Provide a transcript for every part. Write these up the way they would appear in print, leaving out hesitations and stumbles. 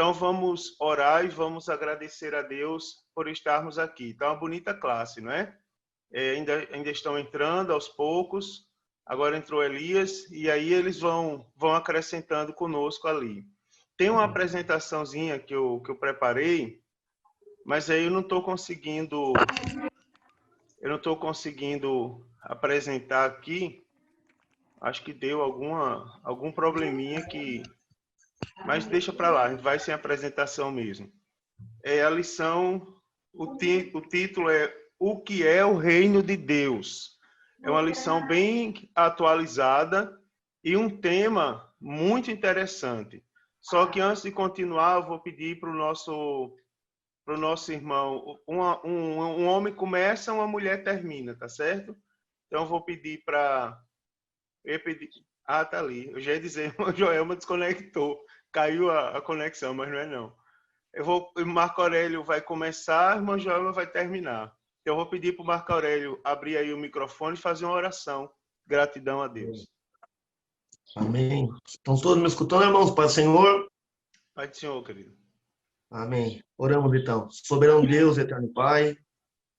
Então, vamos orar e vamos agradecer a Deus por estarmos aqui. Está uma bonita classe, não é? Ainda estão entrando aos poucos. Agora entrou Elias e aí eles vão acrescentando conosco ali. Tem uma apresentaçãozinha que eu preparei, mas aí eu não estou conseguindo apresentar aqui. Acho que deu algum probleminha que... Mas deixa para lá, a gente vai sem apresentação mesmo. A lição, o título é O que é o Reino de Deus? É uma lição bem atualizada e um tema muito interessante. Só que antes de continuar, eu vou pedir para o nosso irmão, um homem começa, uma mulher termina, tá certo? Então eu vou pedir para... Ah, tá ali. Eu já ia dizer, o Joelma desconectou. Caiu a conexão, mas não é não. O Marco Aurélio vai começar, a irmã Joelma vai terminar. Eu vou pedir para o Marco Aurélio abrir aí o microfone e fazer uma oração. Gratidão a Deus. Amém. Estão todos me escutando, irmãos? Pai do Senhor. Pai do Senhor, querido. Amém. Oramos, então. Soberano Deus, eterno Pai,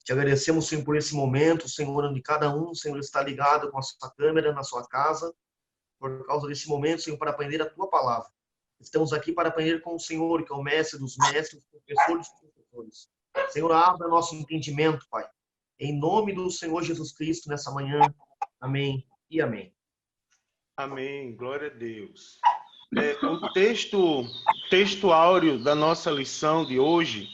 te agradecemos, Senhor, por esse momento, Senhor, onde cada um, Senhor, está ligado com a sua câmera na sua casa, por causa desse momento, Senhor, para aprender a tua palavra. Estamos aqui para aprender com o Senhor, que é o mestre dos mestres, o professor dos professores. Senhor, abra nosso entendimento, Pai. Em nome do Senhor Jesus Cristo, nessa manhã. Amém e amém. Amém. Glória a Deus. O texto áureo da nossa lição de hoje,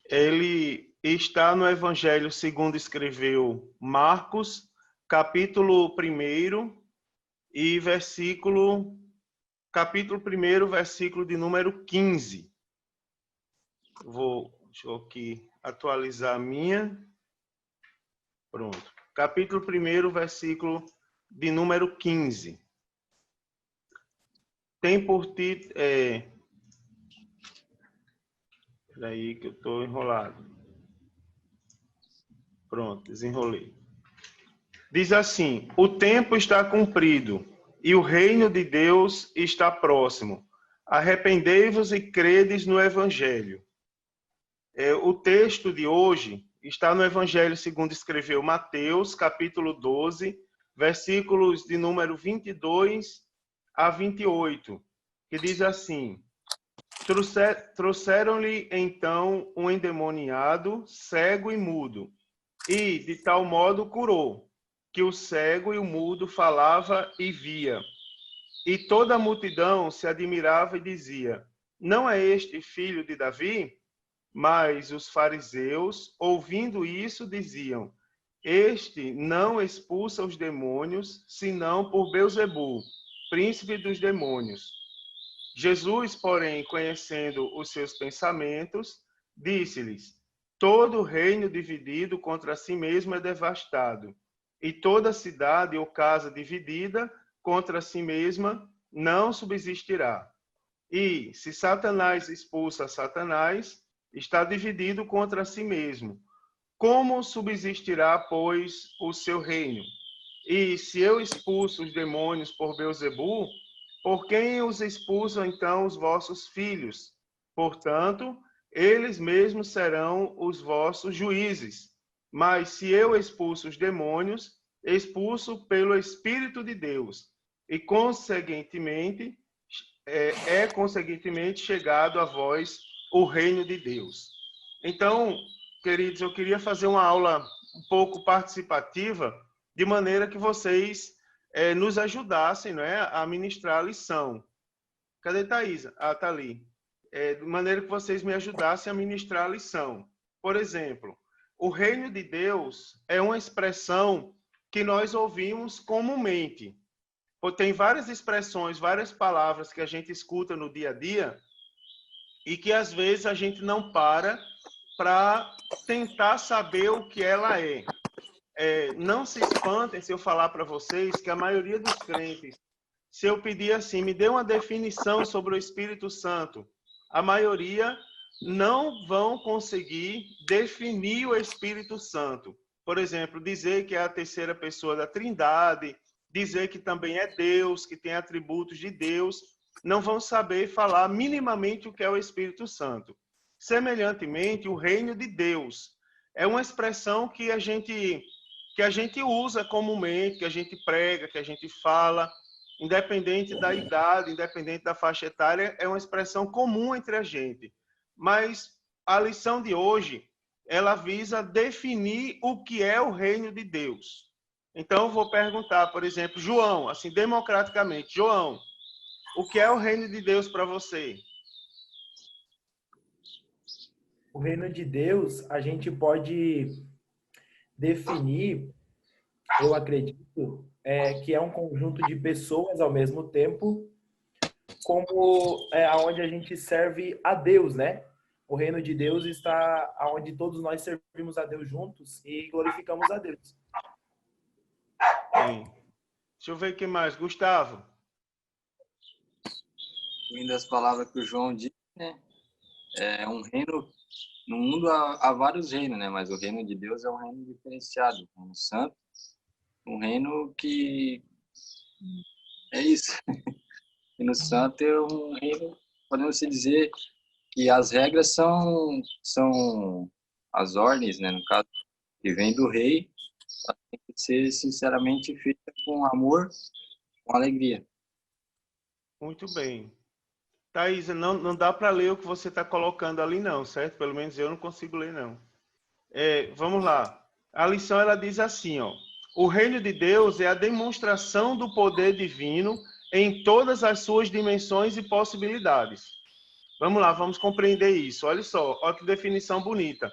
ele está no Evangelho segundo escreveu Marcos, capítulo 1 e capítulo 1, versículo de número 15. Deixa eu aqui atualizar a minha. Pronto. Capítulo 1, versículo de número 15. Tem por título... Peraí que eu estou enrolado. Pronto, desenrolei. Diz assim: o tempo está cumprido e o reino de Deus está próximo. Arrependei-vos e credes no Evangelho. O texto de hoje está no Evangelho segundo escreveu Mateus, capítulo 12, versículos de número 22 a 28, que diz assim: trouxeram-lhe então um endemoniado, cego e mudo, e de tal modo curou, que o cego e o mudo falava e via. E toda a multidão se admirava e dizia: não é este filho de Davi? Mas os fariseus, ouvindo isso, diziam: este não expulsa os demônios, senão por Beelzebul, príncipe dos demônios. Jesus, porém, conhecendo os seus pensamentos, disse-lhes: todo reino dividido contra si mesmo é devastado, e toda cidade ou casa dividida contra si mesma não subsistirá. E, se Satanás expulsa Satanás, está dividido contra si mesmo. Como subsistirá, pois, o seu reino? E se eu expulso os demônios por Beelzebul, por quem os expulsam então os vossos filhos? Portanto, eles mesmos serão os vossos juízes. Mas se eu expulso os demônios, expulso pelo Espírito de Deus, e consequentemente chegado a vós o reino de Deus. Então, queridos, eu queria fazer uma aula um pouco participativa, de maneira que vocês nos ajudassem, não é, a ministrar a lição. Cadê Thaisa? Ah, tá ali. De maneira que vocês me ajudassem a ministrar a lição. Por exemplo, o reino de Deus é uma expressão que nós ouvimos comumente. Tem várias expressões, várias palavras que a gente escuta no dia a dia e que às vezes a gente não para tentar saber o que ela é. Não se espantem se eu falar para vocês que a maioria dos crentes, se eu pedir assim, me dê uma definição sobre o Espírito Santo, a maioria não vão conseguir definir o Espírito Santo. Por exemplo, dizer que é a terceira pessoa da Trindade, dizer que também é Deus, que tem atributos de Deus, não vão saber falar minimamente o que é o Espírito Santo. Semelhantemente, o reino de Deus é uma expressão que a gente usa comumente, que a gente prega, que a gente fala, independente da idade, independente da faixa etária, é uma expressão comum entre a gente. Mas a lição de hoje, ela visa definir o que é o reino de Deus. Então, eu vou perguntar, por exemplo, João, assim, democraticamente, João, o que é o reino de Deus para você? O reino de Deus, a gente pode definir, eu acredito, que é um conjunto de pessoas ao mesmo tempo, como aonde a gente serve a Deus, né? O reino de Deus está aonde todos nós servimos a Deus juntos e glorificamos a Deus. Bem, deixa eu ver o que mais. Gustavo. Ouvindo as palavras que o João disse, né? É um reino, no mundo há vários reinos, né? Mas o reino de Deus é um reino diferenciado, um reino santo, um reino que é isso. O reino santo é um reino, podemos dizer que as regras são as ordens, né? No caso, que vem do rei, tem que ser sinceramente feita com amor, com alegria. Muito bem. Thaís, não dá para ler o que você está colocando ali não, certo? Pelo menos eu não consigo ler, não. Vamos lá. A lição, ela diz assim, ó. O reino de Deus é a demonstração do poder divino em todas as suas dimensões e possibilidades. Vamos lá, vamos compreender isso. Olha só, olha que definição bonita.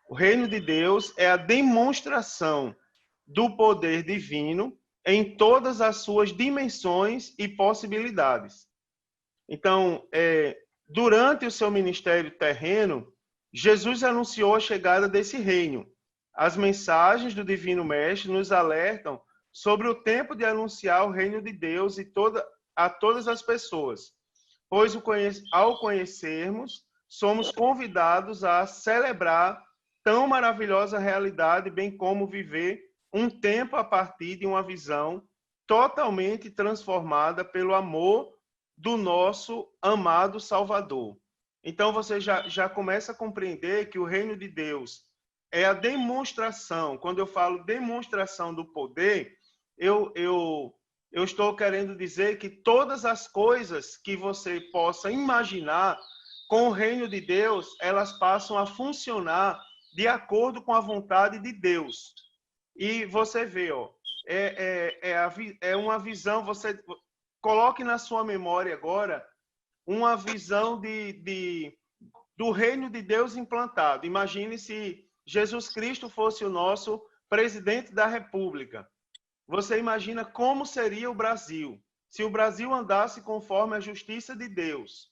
O reino de Deus é a demonstração do poder divino em todas as suas dimensões e possibilidades. Então, durante o seu ministério terreno, Jesus anunciou a chegada desse reino. As mensagens do Divino Mestre nos alertam sobre o tempo de anunciar o reino de Deus a todas as pessoas, pois ao conhecermos, somos convidados a celebrar tão maravilhosa realidade, bem como viver um tempo a partir de uma visão totalmente transformada pelo amor do nosso amado Salvador. Então, você já começa a compreender que o reino de Deus é a demonstração. Quando eu falo demonstração do poder, eu estou querendo dizer que todas as coisas que você possa imaginar com o reino de Deus, elas passam a funcionar de acordo com a vontade de Deus. E você vê, ó, é uma visão, você coloque na sua memória agora uma visão do reino de Deus implantado. Imagine se Jesus Cristo fosse o nosso presidente da República. Você imagina como seria o Brasil, se o Brasil andasse conforme a justiça de Deus.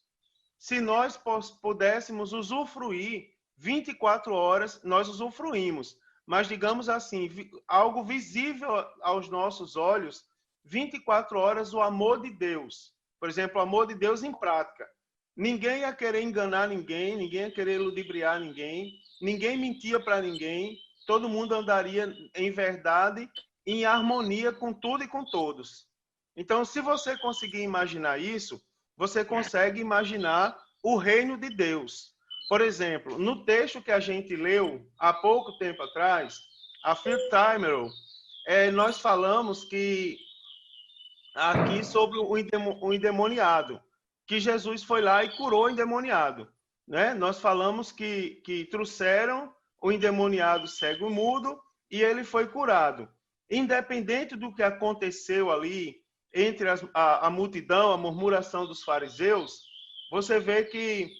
Se nós pudéssemos usufruir 24 horas, nós usufruímos, mas digamos assim, algo visível aos nossos olhos, 24 horas o amor de Deus. Por exemplo, o amor de Deus em prática. Ninguém ia querer enganar ninguém, ninguém ia querer ludibriar ninguém, ninguém mentia para ninguém, todo mundo andaria em verdade, em harmonia com tudo e com todos. Então, se você conseguir imaginar isso, você consegue imaginar o reino de Deus. Por exemplo, no texto que a gente leu há pouco tempo atrás, a Phil Timerl, nós falamos que aqui sobre o endemoniado, que Jesus foi lá e curou o endemoniado, né? Nós falamos que trouxeram o endemoniado cego e mudo e ele foi curado. Independente do que aconteceu ali entre a multidão, a murmuração dos fariseus, você vê que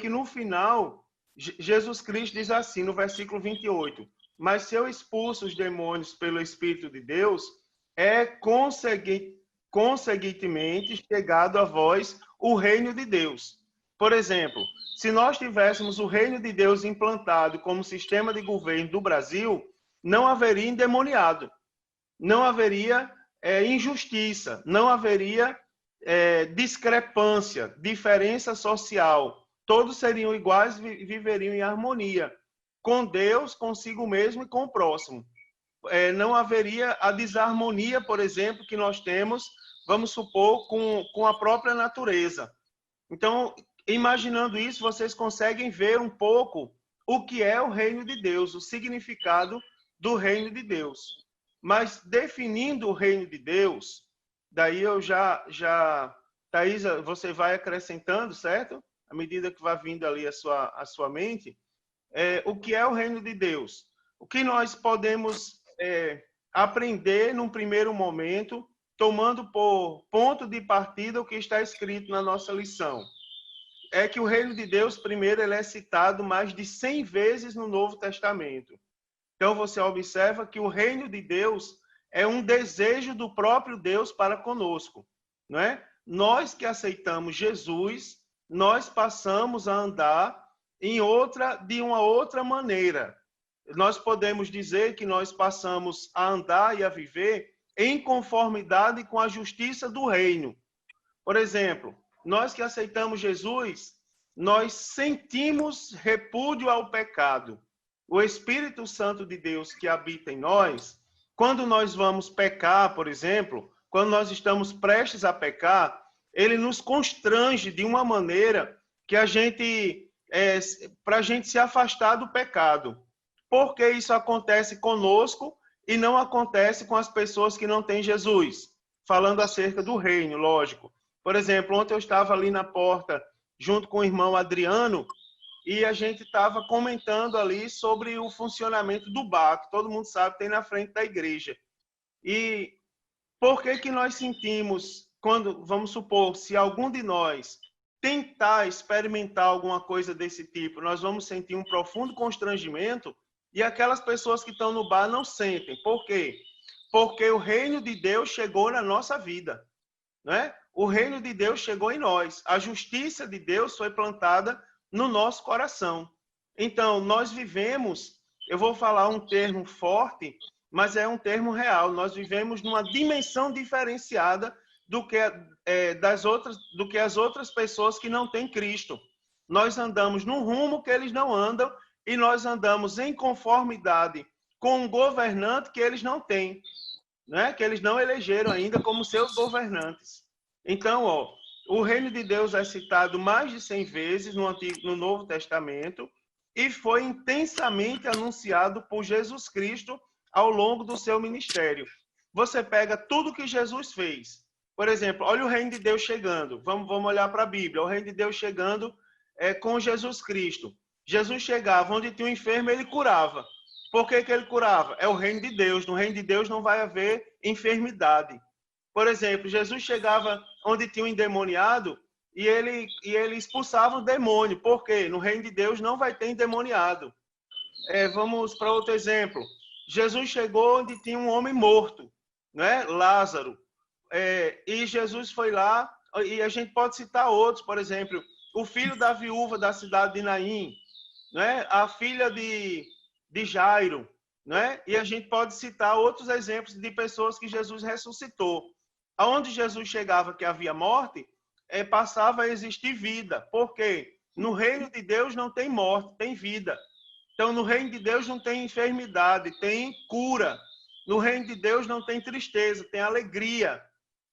no final Jesus Cristo diz assim no versículo 28: mas se eu expulso os demônios pelo Espírito de Deus, é conseguintemente chegado a vós o reino de Deus. Por exemplo, se nós tivéssemos o reino de Deus implantado como sistema de governo do Brasil, não haveria endemoniado, não haveria injustiça, não haveria discrepância, diferença social. Todos seriam iguais e viveriam em harmonia, com Deus, consigo mesmo e com o próximo. Não haveria a desarmonia, por exemplo, que nós temos vamos supor, com a própria natureza. Então, imaginando isso, vocês conseguem ver um pouco o que é o reino de Deus, o significado do reino de Deus. Mas definindo o reino de Deus, daí eu Thaisa, você vai acrescentando, certo? À medida que vai vindo ali a sua mente, o que é o reino de Deus? O que nós podemos aprender num primeiro momento, tomando por ponto de partida o que está escrito na nossa lição? É que o reino de Deus, primeiro, ele é citado mais de 100 vezes no Novo Testamento. Então, você observa que o reino de Deus é um desejo do próprio Deus para conosco, não é? Nós que aceitamos Jesus, nós passamos a andar de uma outra maneira. Nós podemos dizer que nós passamos a andar e a viver em conformidade com a justiça do reino. Por exemplo, nós que aceitamos Jesus, nós sentimos repúdio ao pecado. O Espírito Santo de Deus que habita em nós, quando nós vamos pecar, por exemplo, quando nós estamos prestes a pecar, ele nos constrange de uma maneira que para a gente se afastar do pecado. Por que isso acontece conosco e não acontece com as pessoas que não têm Jesus? Falando acerca do reino, lógico. Por exemplo, ontem eu estava ali na porta, junto com o irmão Adriano, e a gente estava comentando ali sobre o funcionamento do bar, que todo mundo sabe, tem na frente da igreja. E por que nós sentimos, quando, vamos supor, se algum de nós tentar experimentar alguma coisa desse tipo, nós vamos sentir um profundo constrangimento, e aquelas pessoas que estão no bar não sentem. Por quê? Porque o reino de Deus chegou na nossa vida, né? O reino de Deus chegou em nós. A justiça de Deus foi plantada no nosso coração. Então, nós vivemos, eu vou falar um termo forte, mas é um termo real. Nós vivemos numa dimensão diferenciada do que as outras pessoas que não têm Cristo. Nós andamos num rumo que eles não andam e nós andamos em conformidade com um governante que eles não têm, né? Que eles não elegeram ainda como seus governantes. Então, o reino de Deus é citado mais de 100 vezes no Novo Testamento e foi intensamente anunciado por Jesus Cristo ao longo do seu ministério. Você pega tudo que Jesus fez. Por exemplo, olha o reino de Deus chegando. Vamos olhar para a Bíblia. O reino de Deus chegando com Jesus Cristo. Jesus chegava onde tinha um enfermo, ele curava. Por que ele curava? É o reino de Deus. No reino de Deus não vai haver enfermidade. Por exemplo, Jesus chegava onde tinha um endemoniado e ele expulsava o demônio. Por quê? No reino de Deus não vai ter endemoniado. Vamos para outro exemplo. Jesus chegou onde tinha um homem morto, né? Lázaro. E Jesus foi lá, e a gente pode citar outros, por exemplo, o filho da viúva da cidade de Naim, né? A filha de Jairo, né? E a gente pode citar outros exemplos de pessoas que Jesus ressuscitou. Aonde Jesus chegava que havia morte, passava a existir vida. Por quê? No reino de Deus não tem morte, tem vida. Então, no reino de Deus não tem enfermidade, tem cura. No reino de Deus não tem tristeza, tem alegria.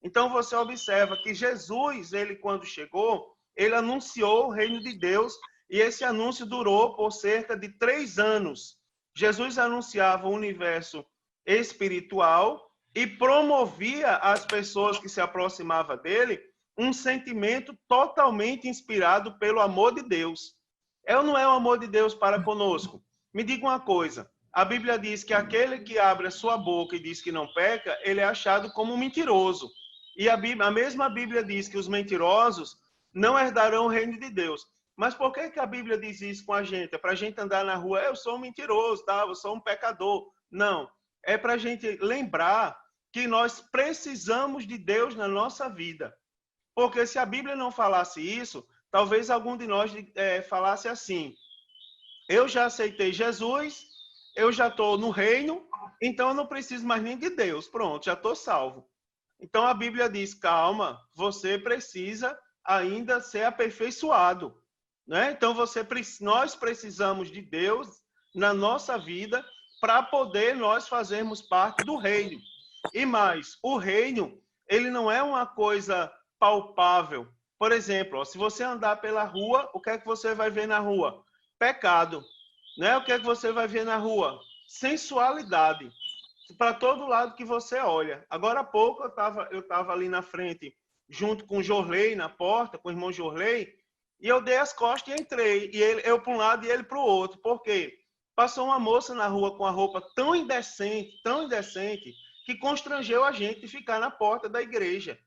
Então, você observa que Jesus, ele quando chegou, ele anunciou o reino de Deus e esse anúncio durou por cerca de 3 anos. Jesus anunciava o universo espiritual e promovia às pessoas que se aproximavam dele um sentimento totalmente inspirado pelo amor de Deus. É ou não é o amor de Deus para conosco? Me diga uma coisa, a Bíblia diz que aquele que abre a sua boca e diz que não peca, ele é achado como um mentiroso. E a mesma Bíblia diz que os mentirosos não herdarão o reino de Deus. Mas por que a Bíblia diz isso com a gente? É para a gente andar na rua, eu sou um mentiroso, tá? Eu sou um pecador. Não, é para a gente lembrar que nós precisamos de Deus na nossa vida. Porque se a Bíblia não falasse isso, talvez algum de nós falasse assim, eu já aceitei Jesus, eu já estou no reino, então eu não preciso mais nem de Deus. Pronto, já estou salvo. Então a Bíblia diz, calma, você precisa ainda ser aperfeiçoado. Né? Então nós precisamos de Deus na nossa vida para poder nós fazermos parte do reino. E mais, o reino, ele não é uma coisa palpável. Por exemplo, ó, se você andar pela rua, o que é que você vai ver na rua? Pecado. Né? O que é que você vai ver na rua? Sensualidade. Para todo lado que você olha. Agora há pouco eu estava ali na frente, junto com o Jorley, na porta, com o irmão Jorley, e eu dei as costas e entrei. E eu para um lado e ele para o outro. Por quê? Passou uma moça na rua com a roupa tão indecente, que constrangeu a gente de ficar na porta da igreja.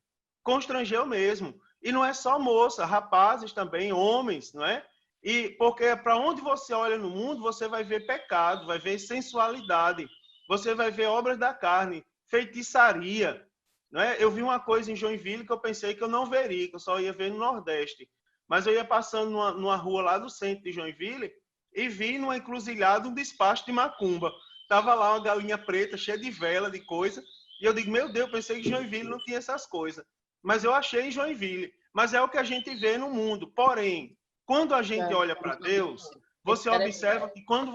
Constrangeu mesmo. E não é só moça, rapazes também, homens, não é? E porque para onde você olha no mundo, você vai ver pecado, vai ver sensualidade, você vai ver obras da carne, feitiçaria, não é? Eu vi uma coisa em Joinville que eu pensei que eu não veria, que eu só ia ver no Nordeste. Mas eu ia passando numa rua lá do centro de Joinville e vi numa encruzilhada um despacho de macumba. Tava lá uma galinha preta, cheia de vela, de coisa, e eu digo, meu Deus, pensei que Joinville não tinha essas coisas. Mas eu achei em Joinville. Mas é o que a gente vê no mundo. Porém, quando a gente olha para Deus, você observa que quando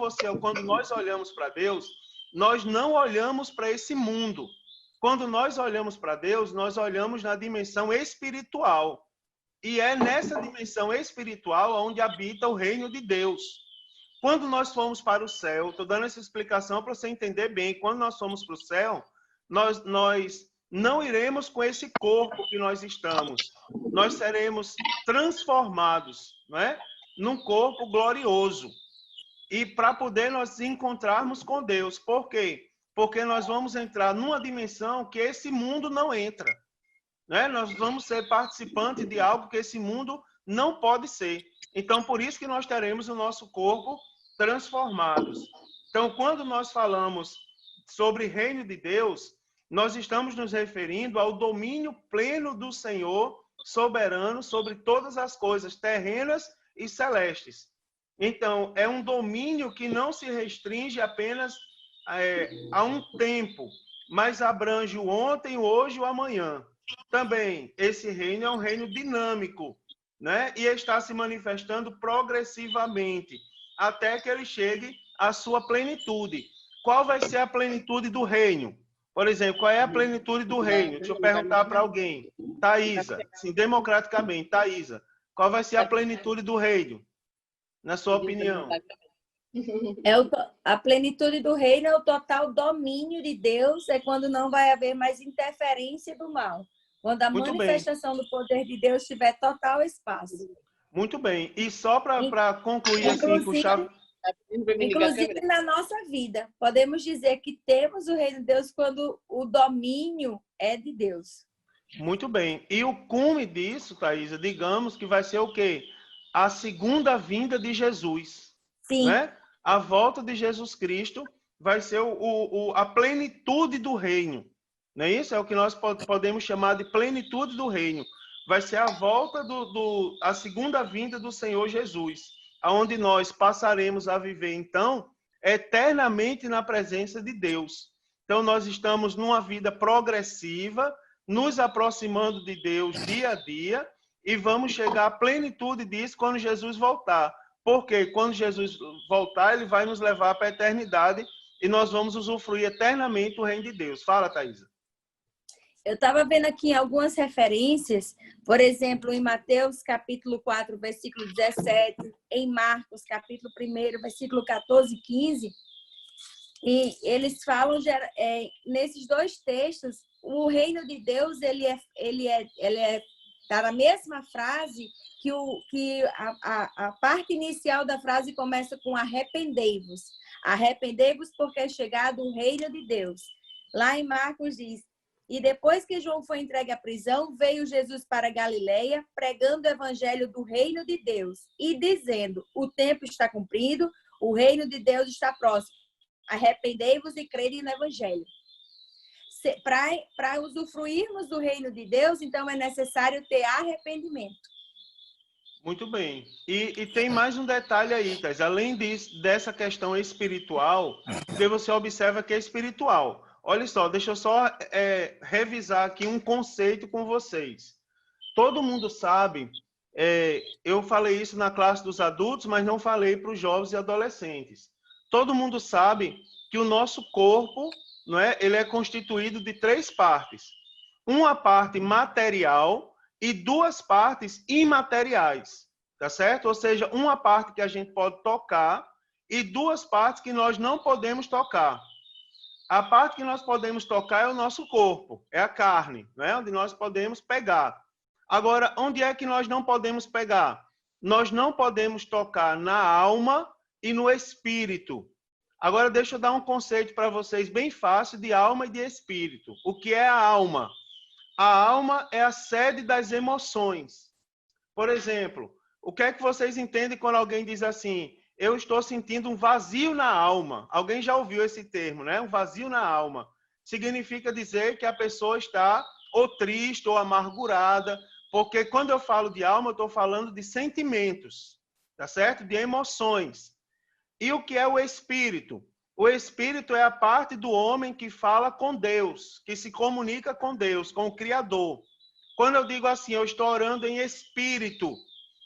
nós olhamos para Deus, nós não olhamos para esse mundo. Quando nós olhamos para Deus, nós olhamos na dimensão espiritual. E é nessa dimensão espiritual onde habita o reino de Deus. Quando nós fomos para o céu, estou dando essa explicação para você entender bem, quando nós fomos para o céu, nós não iremos com esse corpo que nós estamos. Nós seremos transformados, não é? Num corpo glorioso. E para poder nós encontrarmos com Deus. Por quê? Porque nós vamos entrar numa dimensão que esse mundo não entra. Né? Nós vamos ser participantes de algo que esse mundo não pode ser. Então, por isso que nós teremos o nosso corpo transformados. Então, quando nós falamos sobre reino de Deus, nós estamos nos referindo ao domínio pleno do Senhor, soberano, sobre todas as coisas terrenas e celestes. Então, é um domínio que não se restringe apenas a um tempo, mas abrange o ontem, o hoje e o amanhã. Também, esse reino é um reino dinâmico, né? E está se manifestando progressivamente, até que ele chegue à sua plenitude. Qual vai ser a plenitude do reino? Por exemplo, qual é a plenitude do reino? Deixa eu perguntar para alguém. Thaísa, sim, democraticamente, Thaísa, qual vai ser a plenitude do reino, na sua opinião? A plenitude do reino é o total domínio de Deus, é quando não vai haver mais interferência do mal. Quando a manifestação do poder de Deus tiver total espaço. Muito bem. E só para concluir assim, puxar... Inclusive na nossa vida. Podemos dizer que temos o reino de Deus quando o domínio é de Deus. Muito bem. E o cume disso, Thaísa, digamos que vai ser o quê? A segunda vinda de Jesus. Sim. Né? A volta de Jesus Cristo vai ser a plenitude do reino. Não é isso? É o que nós podemos chamar de plenitude do reino. Vai ser a volta a segunda vinda do Senhor Jesus, onde nós passaremos a viver, então, eternamente na presença de Deus. Então, nós estamos numa vida progressiva, nos aproximando de Deus dia a dia, e vamos chegar à plenitude disso quando Jesus voltar. Porque quando Jesus voltar, ele vai nos levar para a eternidade e nós vamos usufruir eternamente o reino de Deus. Fala, Thaísa. Eu estava vendo aqui algumas referências, por exemplo, em Mateus capítulo 4, versículo 17, em Marcos capítulo 1, versículo 14 e 15, e eles falam, nesses dois textos, o reino de Deus, ele está na mesma frase que a parte inicial da frase começa com arrependei-vos. Arrependei-vos porque é chegado o reino de Deus. Lá em Marcos diz, e depois que João foi entregue à prisão, veio Jesus para Galileia, pregando o evangelho do reino de Deus e dizendo, o tempo está cumprido, o reino de Deus está próximo. Arrependei-vos e crede no evangelho. Para usufruirmos do reino de Deus, então é necessário ter arrependimento. Muito bem. E tem mais um detalhe aí, Thais. Além dessa questão espiritual, porque você observa que é espiritual. Olha só, deixa eu só revisar aqui um conceito com vocês. Todo mundo sabe, eu falei isso na classe dos adultos, mas não falei para os jovens e adolescentes. Todo mundo sabe que o nosso corpo, não é, ele é constituído de 3 partes. uma parte material e duas partes imateriais, tá certo? Ou seja, uma parte que a gente pode tocar e duas partes que nós não podemos tocar. A parte que nós podemos tocar é o nosso corpo, é a carne, né? Onde nós podemos pegar. Agora, onde é que nós não podemos pegar? Nós não podemos tocar na alma e no espírito. Agora, deixa eu dar um conceito para vocês bem fácil de alma e de espírito. O que é a alma? A alma é a sede das emoções. Por exemplo, o que é que vocês entendem quando alguém diz assim, eu estou sentindo um vazio na alma? Alguém já ouviu esse termo, né? Um vazio na alma. Significa dizer que a pessoa está ou triste ou amargurada, porque quando eu falo de alma, eu estou falando de sentimentos, tá certo? De emoções. E o que é o espírito? O espírito é a parte do homem que fala com Deus, que se comunica com Deus, com o Criador. Quando eu digo assim, eu estou orando em espírito,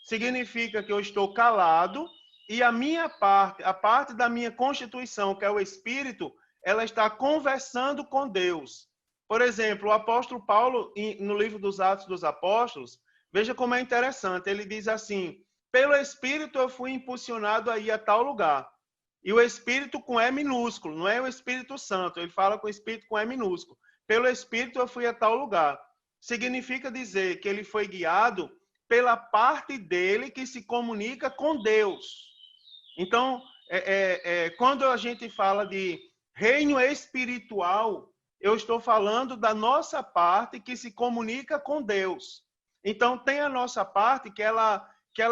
significa que eu estou calado e a minha parte, a parte da minha constituição, que é o espírito, ela está conversando com Deus. Por exemplo, o apóstolo Paulo, no livro dos Atos dos Apóstolos, veja como é interessante, ele diz assim, pelo espírito eu fui impulsionado a ir a tal lugar. E o Espírito com E minúsculo, não é o Espírito Santo. Ele fala com o Espírito com E minúsculo. Pelo Espírito eu fui a tal lugar. Significa dizer que ele foi guiado pela parte dele que se comunica com Deus. Então, quando a gente fala de reino espiritual, eu estou falando da nossa parte que se comunica com Deus. Então, tem a nossa parte que ela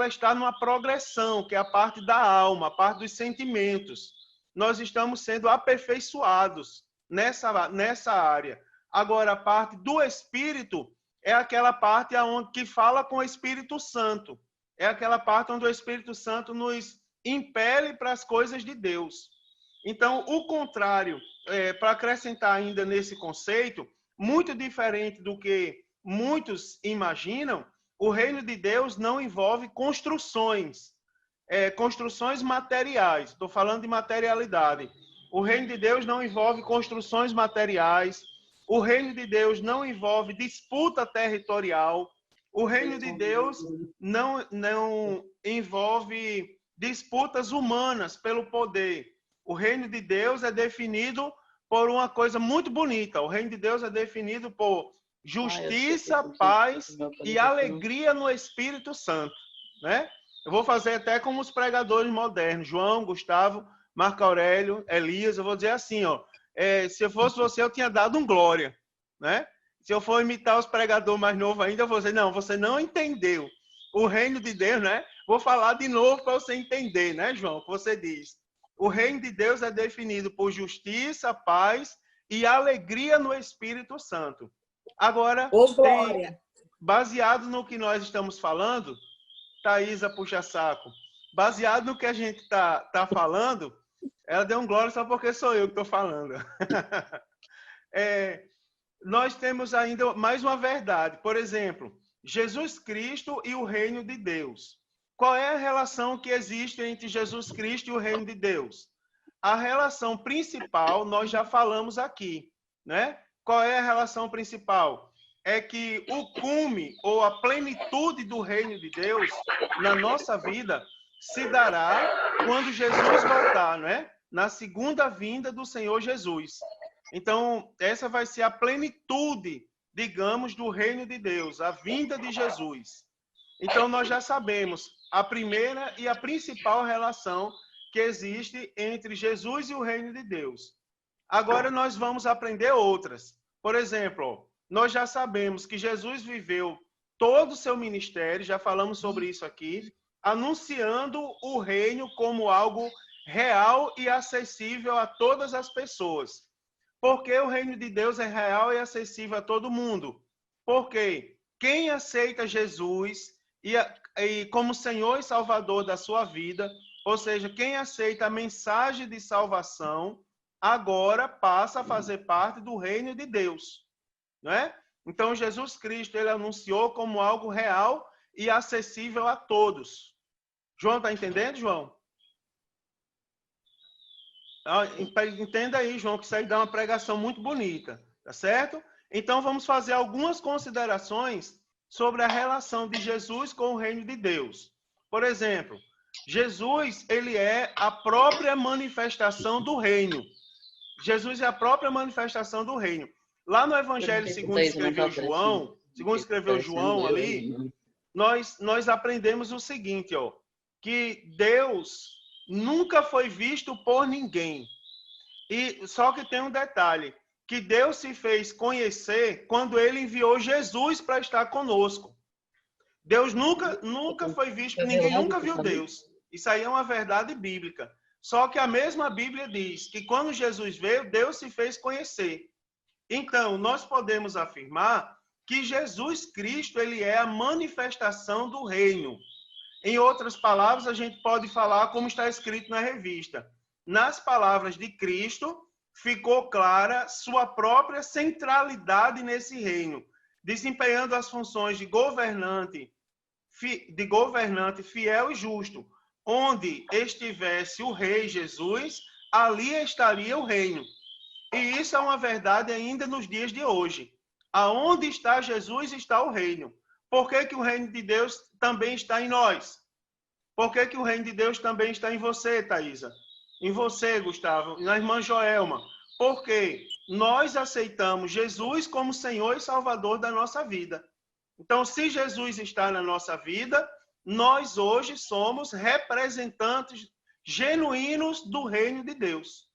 está numa progressão, que é a parte da alma, a parte dos sentimentos. Nós estamos sendo aperfeiçoados nessa área. Agora, a parte do Espírito é aquela parte que fala com o Espírito Santo. É aquela parte onde o Espírito Santo nos impele para as coisas de Deus. Então, o contrário, para acrescentar ainda nesse conceito, muito diferente do que muitos imaginam, o reino de Deus não envolve construções, construções materiais. Estou falando de materialidade. O reino de Deus não envolve construções materiais. O reino de Deus não envolve disputa territorial. O reino de Deus não envolve disputas humanas pelo poder. O reino de Deus é definido por uma coisa muito bonita. O reino de Deus é definido por justiça, paz e alegria no Espírito Santo, né? Eu vou fazer até como os pregadores modernos, João, Gustavo, Marco Aurélio, Elias, eu vou dizer assim, ó, se eu fosse você, eu tinha dado um glória, né? Se eu for imitar os pregadores mais novos ainda, eu vou dizer, não, você não entendeu o reino de Deus, né? Vou falar de novo para você entender, né, João, o que você diz. O reino de Deus é definido por justiça, paz e alegria no Espírito Santo. Agora, baseado no que nós estamos falando, Thaisa puxa saco, baseado no que a gente tá falando, ela deu um glória só porque sou eu que estou falando. Nós temos ainda mais uma verdade. Por exemplo, Jesus Cristo e o reino de Deus. Qual é a relação que existe entre Jesus Cristo e o reino de Deus? A relação principal nós já falamos aqui, né? Qual é a relação principal? É que o cume ou a plenitude do reino de Deus na nossa vida se dará quando Jesus voltar, né? Na segunda vinda do Senhor Jesus. Então, essa vai ser a plenitude, digamos, do reino de Deus, a vinda de Jesus. Então, nós já sabemos a primeira e a principal relação que existe entre Jesus e o reino de Deus. Agora, nós vamos aprender outras. Por exemplo, nós já sabemos que Jesus viveu todo o seu ministério, já falamos sobre isso aqui, anunciando o reino como algo real e acessível a todas as pessoas. Porque o reino de Deus é real e acessível a todo mundo. Porque quem aceita Jesus e como Senhor e Salvador da sua vida, ou seja, quem aceita a mensagem de salvação, agora passa a fazer parte do reino de Deus, não é? Então, Jesus Cristo, ele anunciou como algo real e acessível a todos. João, está entendendo, João? Entenda aí, João, que isso aí dá uma pregação muito bonita, tá certo? Então, vamos fazer algumas considerações sobre a relação de Jesus com o reino de Deus. Por exemplo, Jesus, ele é a própria manifestação do reino. Jesus é a própria manifestação do reino. Lá no Evangelho, segundo escreveu João ali, nós aprendemos o seguinte, ó, que Deus nunca foi visto por ninguém. E só que tem um detalhe, que Deus se fez conhecer quando ele enviou Jesus para estar conosco. Deus nunca foi visto, ninguém nunca viu Deus. Isso aí é uma verdade bíblica. Só que a mesma Bíblia diz que quando Jesus veio, Deus se fez conhecer. Então, nós podemos afirmar que Jesus Cristo, ele é a manifestação do reino. Em outras palavras, a gente pode falar como está escrito na revista. Nas palavras de Cristo, ficou clara sua própria centralidade nesse reino, desempenhando as funções de governante fiel e justo. Onde estivesse o rei Jesus, ali estaria o reino. E isso é uma verdade ainda nos dias de hoje. Aonde está Jesus, está o reino. Por que o reino de Deus também está em nós? Por que o reino de Deus também está em você, Thaisa? Em você, Gustavo, na irmã Joelma. Porque nós aceitamos Jesus como Senhor e Salvador da nossa vida. Então, se Jesus está na nossa vida, nós hoje somos representantes genuínos do reino de Deus.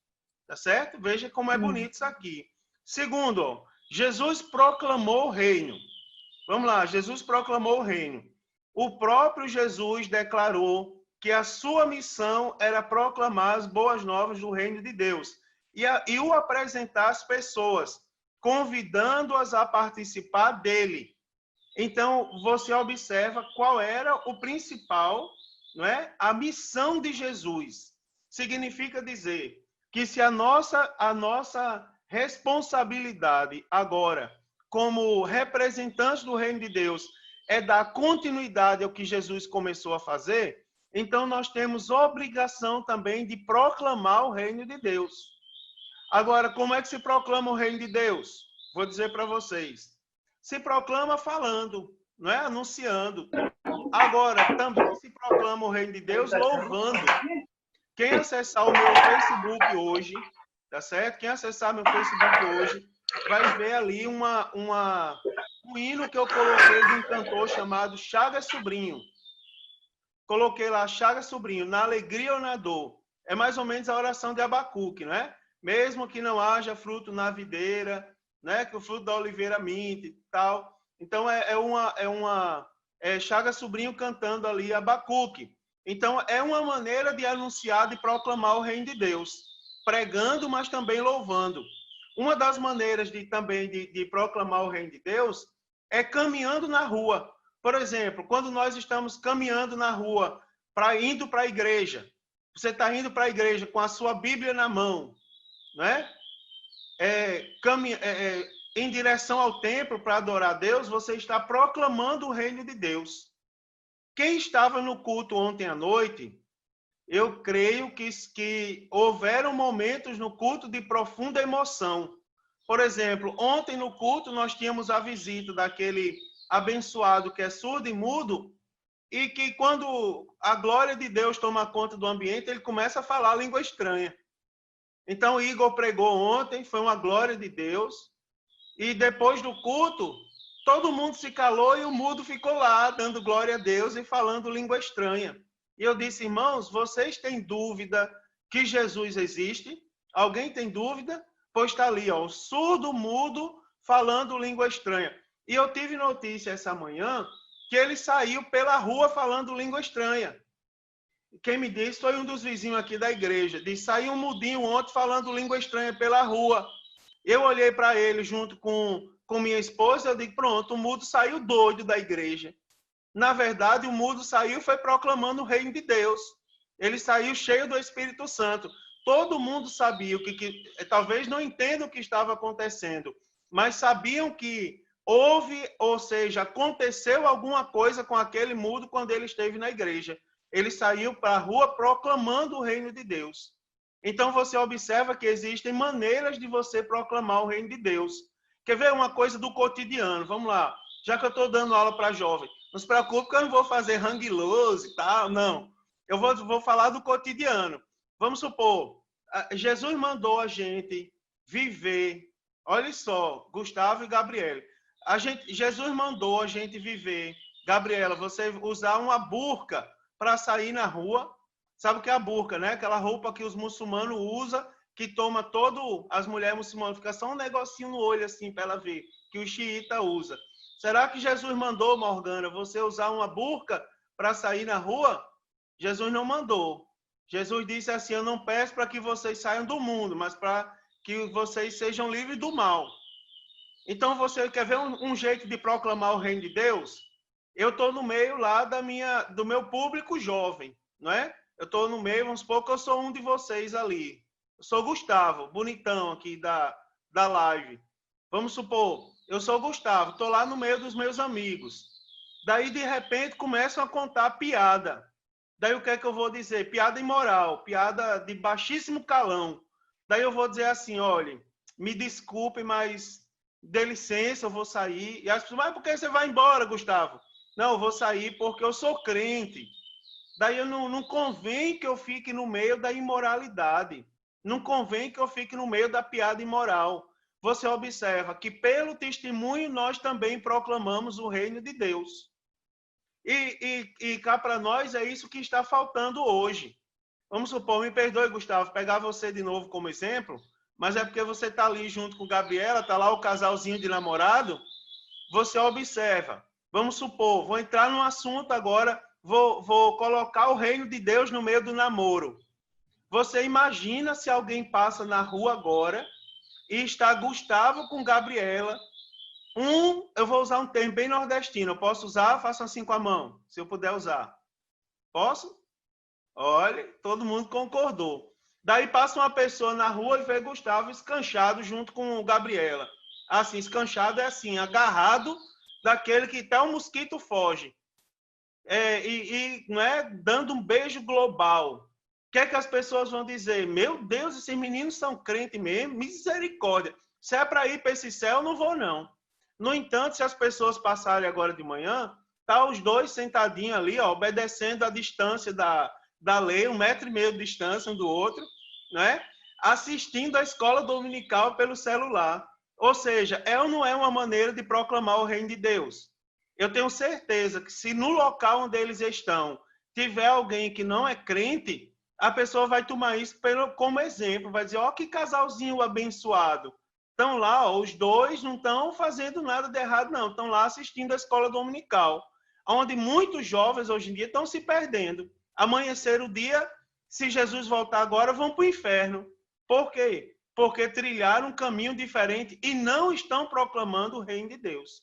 Tá certo? Veja como é bonito isso aqui. Segundo, ó, Jesus proclamou o reino. Vamos lá, Jesus proclamou o reino. O próprio Jesus declarou que a sua missão era proclamar as boas novas do reino de Deus e o apresentar às pessoas, convidando-as a participar dele. Então, você observa qual era o principal, não é? A missão de Jesus. Significa dizer que se a nossa responsabilidade agora, como representantes do reino de Deus, é dar continuidade ao que Jesus começou a fazer, então nós temos obrigação também de proclamar o reino de Deus. Agora, como é que se proclama o reino de Deus? Vou dizer para vocês. Se proclama falando, não é? Anunciando. Agora, também se proclama o reino de Deus louvando. Quem acessar o meu Facebook hoje, tá certo? Quem acessar meu Facebook hoje, vai ver ali um hino que eu coloquei de um cantor chamado Chagas Sobrinho. Coloquei lá Chagas Sobrinho, na alegria ou na dor. É mais ou menos a oração de Abacuque, não é? Mesmo que não haja fruto na videira, né? Que o fruto da oliveira minte e tal. Então, é Chagas Sobrinho cantando ali Abacuque. Então, é uma maneira de anunciar, de proclamar o reino de Deus. Pregando, mas também louvando. Uma das maneiras também de proclamar o reino de Deus é caminhando na rua. Por exemplo, quando nós estamos caminhando na rua, indo para a igreja, você está indo para a igreja com a sua Bíblia na mão, né? Em direção ao templo para adorar a Deus, você está proclamando o reino de Deus. Quem estava no culto ontem à noite, eu creio que houveram momentos no culto de profunda emoção. Por exemplo, ontem no culto nós tínhamos a visita daquele abençoado que é surdo e mudo, e que quando a glória de Deus toma conta do ambiente, ele começa a falar língua estranha. Então, Igor pregou ontem, foi uma glória de Deus, e depois do culto, todo mundo se calou e o mudo ficou lá, dando glória a Deus e falando língua estranha. E eu disse, irmãos, vocês têm dúvida que Jesus existe? Alguém tem dúvida? Pois está ali, ó, o surdo mudo falando língua estranha. E eu tive notícia essa manhã que ele saiu pela rua falando língua estranha. Quem me disse foi um dos vizinhos aqui da igreja. Disse, saiu um mudinho ontem falando língua estranha pela rua. Eu olhei para ele junto com minha esposa, eu digo, pronto, o mudo saiu doido da igreja. Na verdade, o mudo saiu foi proclamando o reino de Deus. Ele saiu cheio do Espírito Santo. Todo mundo sabia talvez não entenda o que estava acontecendo, mas sabiam que houve, ou seja, aconteceu alguma coisa com aquele mudo quando ele esteve na igreja. Ele saiu para a rua proclamando o reino de Deus. Então você observa que existem maneiras de você proclamar o reino de Deus. Quer ver uma coisa do cotidiano? Vamos lá. Já que eu estou dando aula para jovem, não se preocupe que eu não vou fazer hang loose e tal, não. Eu vou falar do cotidiano. Vamos supor, Jesus mandou a gente viver. Olha só, Gustavo e Gabriele. Jesus mandou a gente viver. Gabriela, você usar uma burca para sair na rua. Sabe o que é a burca, né? Aquela roupa que os muçulmanos usam, que toma as mulheres muçulmanas, fica só um negocinho no olho assim para ela ver, que o xiita usa. Será que Jesus mandou, Morgana, você usar uma burca para sair na rua? Jesus não mandou. Jesus disse assim, eu não peço para que vocês saiam do mundo, mas para que vocês sejam livres do mal. Então, você quer ver um jeito de proclamar o reino de Deus? Eu estou no meio lá do meu público jovem, não é? Eu estou no meio, vamos supor que eu sou um de vocês ali. Eu sou Gustavo, bonitão aqui da live. Vamos supor, eu sou Gustavo, estou lá no meio dos meus amigos. Daí, de repente, começam a contar piada. Daí, o que é que eu vou dizer? Piada imoral, piada de baixíssimo calão. Daí, eu vou dizer assim, olha, me desculpe, mas dê licença, eu vou sair. E as pessoas, mas por que você vai embora, Gustavo? Não, eu vou sair porque eu sou crente. Daí não convém que eu fique no meio da imoralidade. Não convém que eu fique no meio da piada imoral. Você observa que pelo testemunho nós também proclamamos o reino de Deus. E cá para nós é isso que está faltando hoje. Vamos supor, me perdoe, Gustavo, pegar você de novo como exemplo, mas é porque você está ali junto com Gabriela, está lá o casalzinho de namorado, você observa. Vamos supor, vou entrar num assunto agora, vou colocar o reino de Deus no meio do namoro. Você imagina se alguém passa na rua agora e está Gustavo com Gabriela. Eu vou usar um termo bem nordestino. Eu posso usar? Faço assim com a mão, se eu puder usar. Posso? Olha, todo mundo concordou. Daí passa uma pessoa na rua e vê Gustavo escanchado junto com Gabriela. Assim, escanchado é assim, agarrado daquele que até o mosquito foge. Não é dando um beijo global. O que é que as pessoas vão dizer? Meu Deus, esses meninos são crentes mesmo? Misericórdia. Se é para ir para esse céu, eu não vou, não. No entanto, se as pessoas passarem agora de manhã, tá os dois sentadinhos ali, ó, obedecendo a distância da lei, 1,5 metro de distância um do outro, né? Assistindo a escola dominical pelo celular. Ou seja, é ou não é uma maneira de proclamar o reino de Deus? Eu tenho certeza que se no local onde eles estão tiver alguém que não é crente, a pessoa vai tomar isso como exemplo, vai dizer, ó, que casalzinho abençoado. Estão lá, ó, os dois não estão fazendo nada de errado, não. Estão lá assistindo a escola dominical, onde muitos jovens hoje em dia estão se perdendo. Amanhecer o dia, se Jesus voltar agora, vão para o inferno. Por quê? Porque trilharam um caminho diferente e não estão proclamando o reino de Deus.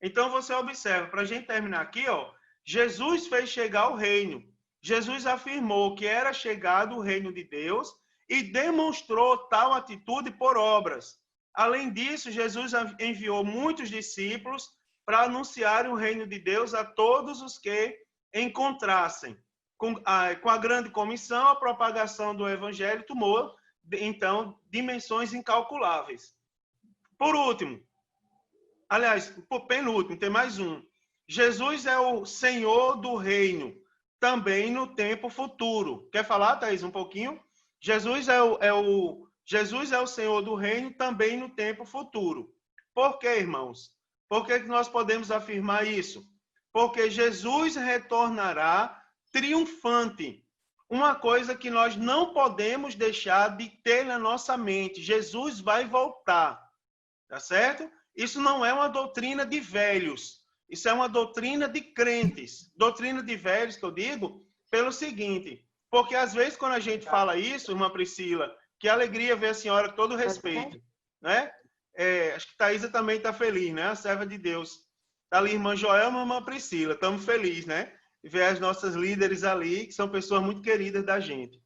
Então, você observa, para a gente terminar aqui, ó, Jesus fez chegar o reino. Jesus afirmou que era chegado o reino de Deus e demonstrou tal atitude por obras. Além disso, Jesus enviou muitos discípulos para anunciar o reino de Deus a todos os que encontrassem. Com a grande comissão, a propagação do evangelho tomou, então, dimensões incalculáveis. Por último, aliás, por penúltimo, tem mais um. Jesus é o Senhor do reino, também no tempo futuro. Quer falar, Thaís, um pouquinho? Jesus é o Senhor do reino também no tempo futuro. Por quê, irmãos? Por que nós podemos afirmar isso? Porque Jesus retornará triunfante. Uma coisa que nós não podemos deixar de ter na nossa mente. Jesus vai voltar. Tá certo? Isso não é uma doutrina de velhos. Isso é uma doutrina de crentes. Doutrina de velhos, que eu digo, pelo seguinte. Porque às vezes quando a gente fala isso, irmã Priscila, que alegria ver a senhora com todo respeito, né? Acho que Thaisa também está feliz, né? A serva de Deus. Está ali, irmã Joelma e irmã Priscila. Estamos felizes, né? Ver as nossas líderes ali, que são pessoas muito queridas da gente.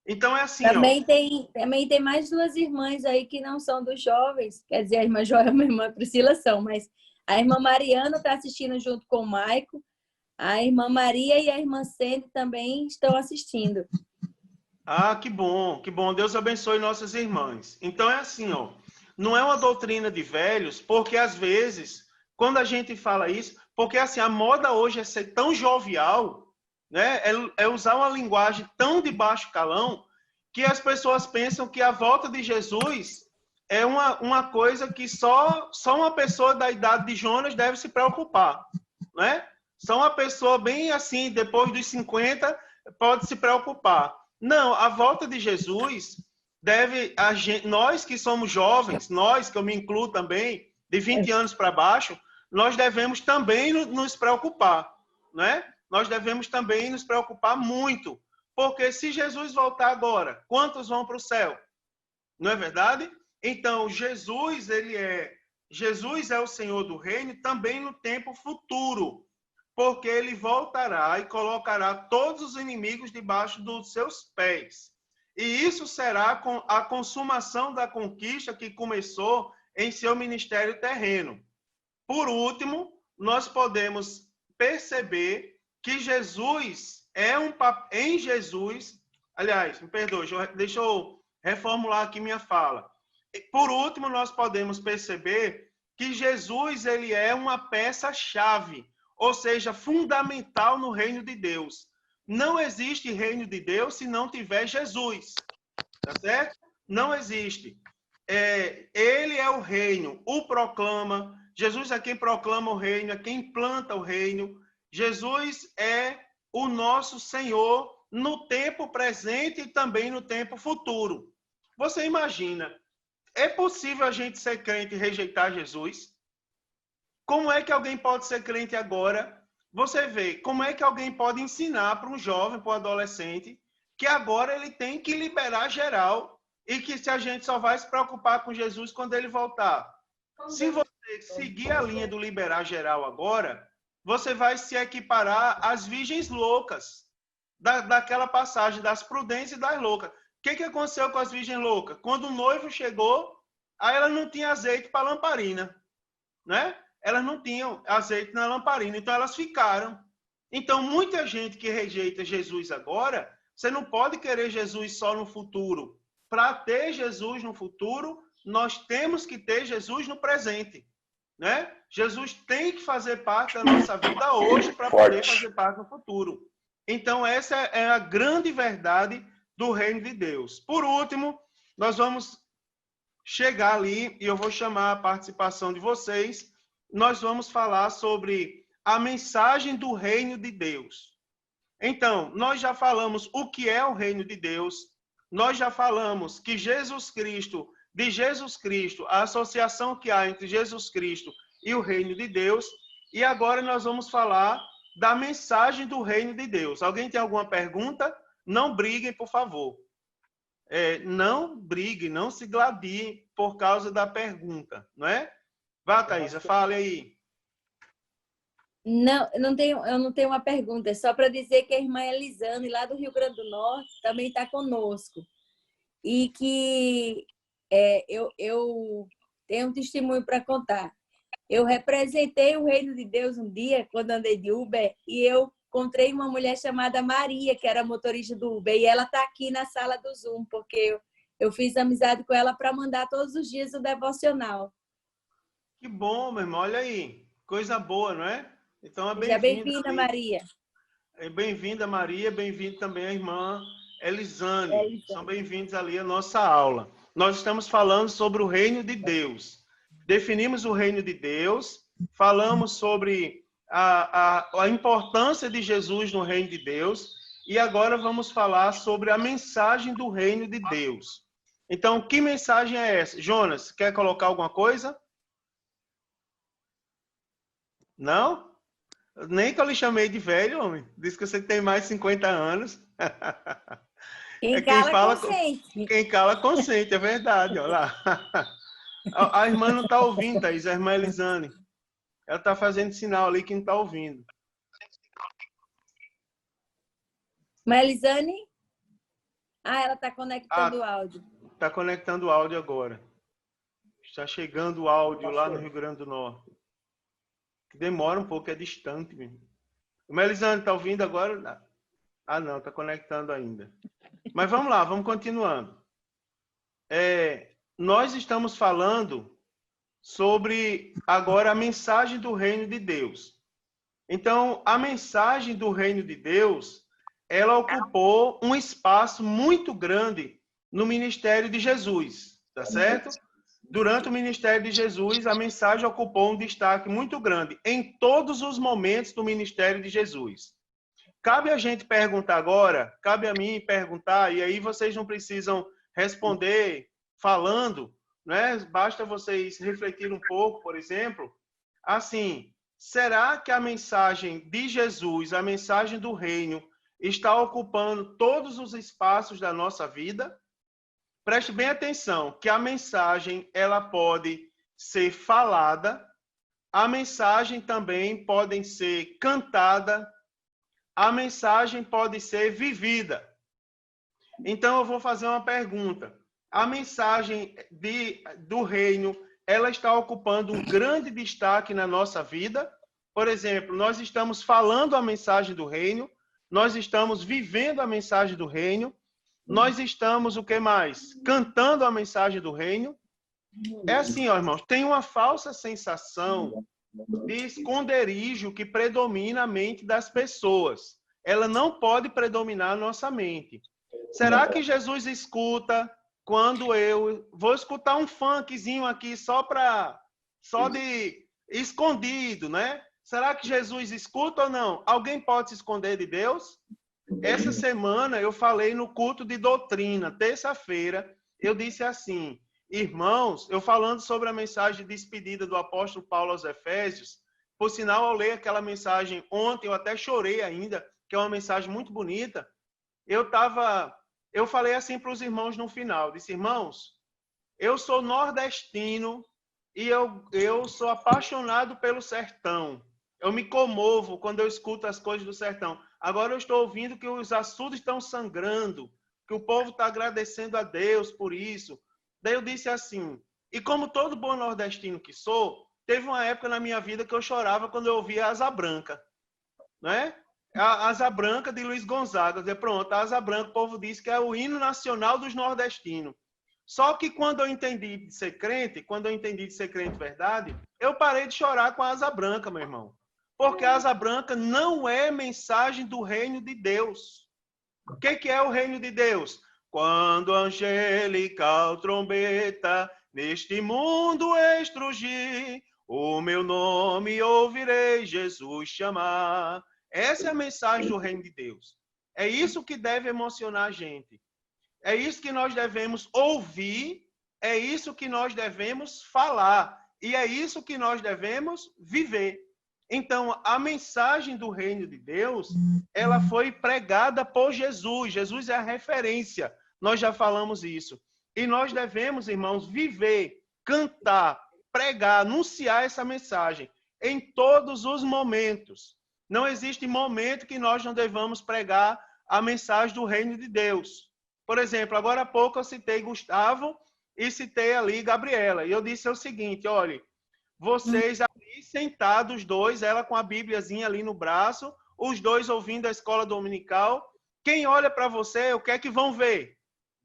Então, é assim, também tem mais 2 irmãs aí que não são dos jovens. Quer dizer, a irmã Joelma e a irmã Priscila são, mas a irmã Mariana está assistindo junto com o Maico. A irmã Maria e a irmã Sene também estão assistindo. Ah, que bom, que bom. Deus abençoe nossas irmãs. Então é assim, ó. não é uma doutrina de velhos, porque às vezes, quando a gente fala isso, porque assim, a moda hoje é ser tão jovial, né? É usar uma linguagem tão de baixo calão, que as pessoas pensam que a volta de Jesus é uma coisa que só uma pessoa da idade de Jonas deve se preocupar, né? Só uma pessoa bem assim, depois dos 50, pode se preocupar. Não, a volta de Jesus deve, nós que somos jovens, nós, que eu me incluo também, de 20 anos para baixo, nós devemos também nos preocupar, né? Nós devemos também nos preocupar muito, porque se Jesus voltar agora, quantos vão para o céu? Não é verdade? Então, Jesus é o Senhor do reino também no tempo futuro, porque ele voltará e colocará todos os inimigos debaixo dos seus pés. E isso será a consumação da conquista que começou em seu ministério terreno. Por último, nós podemos perceber que Jesus em Jesus, aliás, me perdoe, deixa eu reformular aqui minha fala. Por último, nós podemos perceber que Jesus ele é uma peça-chave, ou seja, fundamental no reino de Deus. Não existe reino de Deus se não tiver Jesus, tá certo? Não existe. Ele é o reino, o proclama. Jesus é quem proclama o reino, é quem planta o reino. Jesus é o nosso Senhor no tempo presente e também no tempo futuro. Você imagina, é possível a gente ser crente e rejeitar Jesus? Como é que alguém pode ser crente agora? Você vê, como é que alguém pode ensinar para um jovem, para um adolescente, que agora ele tem que liberar geral e que se a gente só vai se preocupar com Jesus quando ele voltar? Se você seguir a linha do liberar geral agora, você vai se equiparar às virgens loucas, daquela passagem das prudentes e das loucas. O que aconteceu com as virgens loucas? Quando o noivo chegou, aí ela não tinha azeite para lamparina, né? Elas não tinham azeite na lamparina, então elas ficaram. Então, muita gente que rejeita Jesus agora, você não pode querer Jesus só no futuro. Para ter Jesus no futuro, nós temos que ter Jesus no presente, né? Jesus tem que fazer parte da nossa vida hoje para poder fazer parte no futuro. Então, essa é a grande verdade do reino de Deus. Por último, nós vamos chegar ali e eu vou chamar a participação de vocês. Nós vamos falar sobre a mensagem do reino de Deus. Então, nós já falamos o que é o reino de Deus. Nós já falamos que de Jesus Cristo, a associação que há entre Jesus Cristo e o reino de Deus. E agora nós vamos falar da mensagem do reino de Deus. Alguém tem alguma pergunta? Não briguem, por favor. Não briguem, não se gladiem por causa da pergunta, não é? Vá, Thaisa, fale aí. Não, eu não tenho uma pergunta, é só para dizer que a irmã Elisane, lá do Rio Grande do Norte, também está conosco. E que eu tenho um testemunho para contar. Eu representei o reino de Deus um dia, quando andei de Uber, e eu encontrei uma mulher chamada Maria, que era motorista do Uber, e ela está aqui na sala do Zoom, porque eu fiz amizade com ela para mandar todos os dias o devocional. Que bom, meu irmão, olha aí. Coisa boa, não é? Então, Seja bem-vinda, Maria. Bem-vinda, Maria. Bem-vinda também a irmã Elisane. São bem-vindos ali à nossa aula. Nós estamos falando sobre o reino de Deus. Definimos o reino de Deus, falamos sobre a importância de Jesus no reino de Deus e agora vamos falar sobre a mensagem do reino de Deus. Então, que mensagem é essa? Jonas, quer colocar alguma coisa? Não? Nem que eu lhe chamei de velho, homem. Disse que você tem mais de 50 anos. Quem cala consente. Quem cala consente, é verdade. Olha lá. A irmã não está ouvindo, Thaís, a irmã Elisane. Ela está fazendo sinal ali que não está ouvindo. Mas Elisane? Ela está conectando o áudio. Está conectando o áudio agora. Está chegando o áudio lá no Rio Grande do Norte. Demora um pouco, é distante mesmo. O Melisandre está ouvindo agora? Não, está conectando ainda. Mas vamos lá, vamos continuando. nós estamos falando sobre agora a mensagem do reino de Deus. Então, a mensagem do reino de Deus, ela ocupou um espaço muito grande no ministério de Jesus, tá certo? Durante o ministério de Jesus, a mensagem ocupou um destaque muito grande em todos os momentos do ministério de Jesus. Cabe a gente perguntar agora, cabe a mim perguntar, e aí vocês não precisam responder falando, né? Basta vocês refletirem um pouco, por exemplo, assim, será que a mensagem de Jesus, a mensagem do reino, está ocupando todos os espaços da nossa vida? Preste bem atenção, que a mensagem ela pode ser falada, a mensagem também pode ser cantada, a mensagem pode ser vivida. Então, eu vou fazer uma pergunta. A mensagem do reino, ela está ocupando um grande destaque na nossa vida? Por exemplo, nós estamos falando a mensagem do reino, nós estamos vivendo a mensagem do reino, nós estamos, o que mais? Cantando a mensagem do reino. É assim, ó, irmãos, tem uma falsa sensação de esconderijo que predomina a mente das pessoas. Ela não pode predominar a nossa mente. Será que Jesus escuta quando eu vou escutar um funkzinho aqui só de escondido, né? Será que Jesus escuta ou não? Alguém pode se esconder de Deus? Essa semana eu falei no culto de doutrina, terça-feira, eu disse assim, irmãos, eu falando sobre a mensagem de despedida do apóstolo Paulo aos Efésios, por sinal, eu li aquela mensagem ontem, eu até chorei ainda, que é uma mensagem muito bonita. Eu falei assim para os irmãos no final, disse, irmãos, eu sou nordestino e eu sou apaixonado pelo sertão. Eu me comovo quando eu escuto as coisas do sertão. Agora eu estou ouvindo que os açudes estão sangrando, que o povo está agradecendo a Deus por isso. Daí eu disse assim, e como todo bom nordestino que sou, teve uma época na minha vida que eu chorava quando eu ouvia a Asa Branca, né? A Asa Branca de Luiz Gonzaga. Pronto, a Asa Branca, o povo diz que é o hino nacional dos nordestinos. Só que quando eu entendi de ser crente, verdade, eu parei de chorar com a Asa Branca, meu irmão. Porque a Asa Branca não é mensagem do reino de Deus. O que é o reino de Deus? Quando angelical trombeta neste mundo estrugir, o meu nome ouvirei Jesus chamar. Essa é a mensagem do reino de Deus. É isso que deve emocionar a gente. É isso que nós devemos ouvir, é isso que nós devemos falar, e é isso que nós devemos viver. Então, a mensagem do reino de Deus, ela foi pregada por Jesus. Jesus é a referência. Nós já falamos isso. E nós devemos, irmãos, viver, cantar, pregar, anunciar essa mensagem em todos os momentos. Não existe momento que nós não devamos pregar a mensagem do reino de Deus. Por exemplo, agora há pouco eu citei Gustavo e citei ali Gabriela. E eu disse o seguinte, olha, vocês ali sentados, os dois, ela com a bíbliazinha ali no braço, os dois ouvindo a escola dominical. Quem olha para você, o que é que vão ver?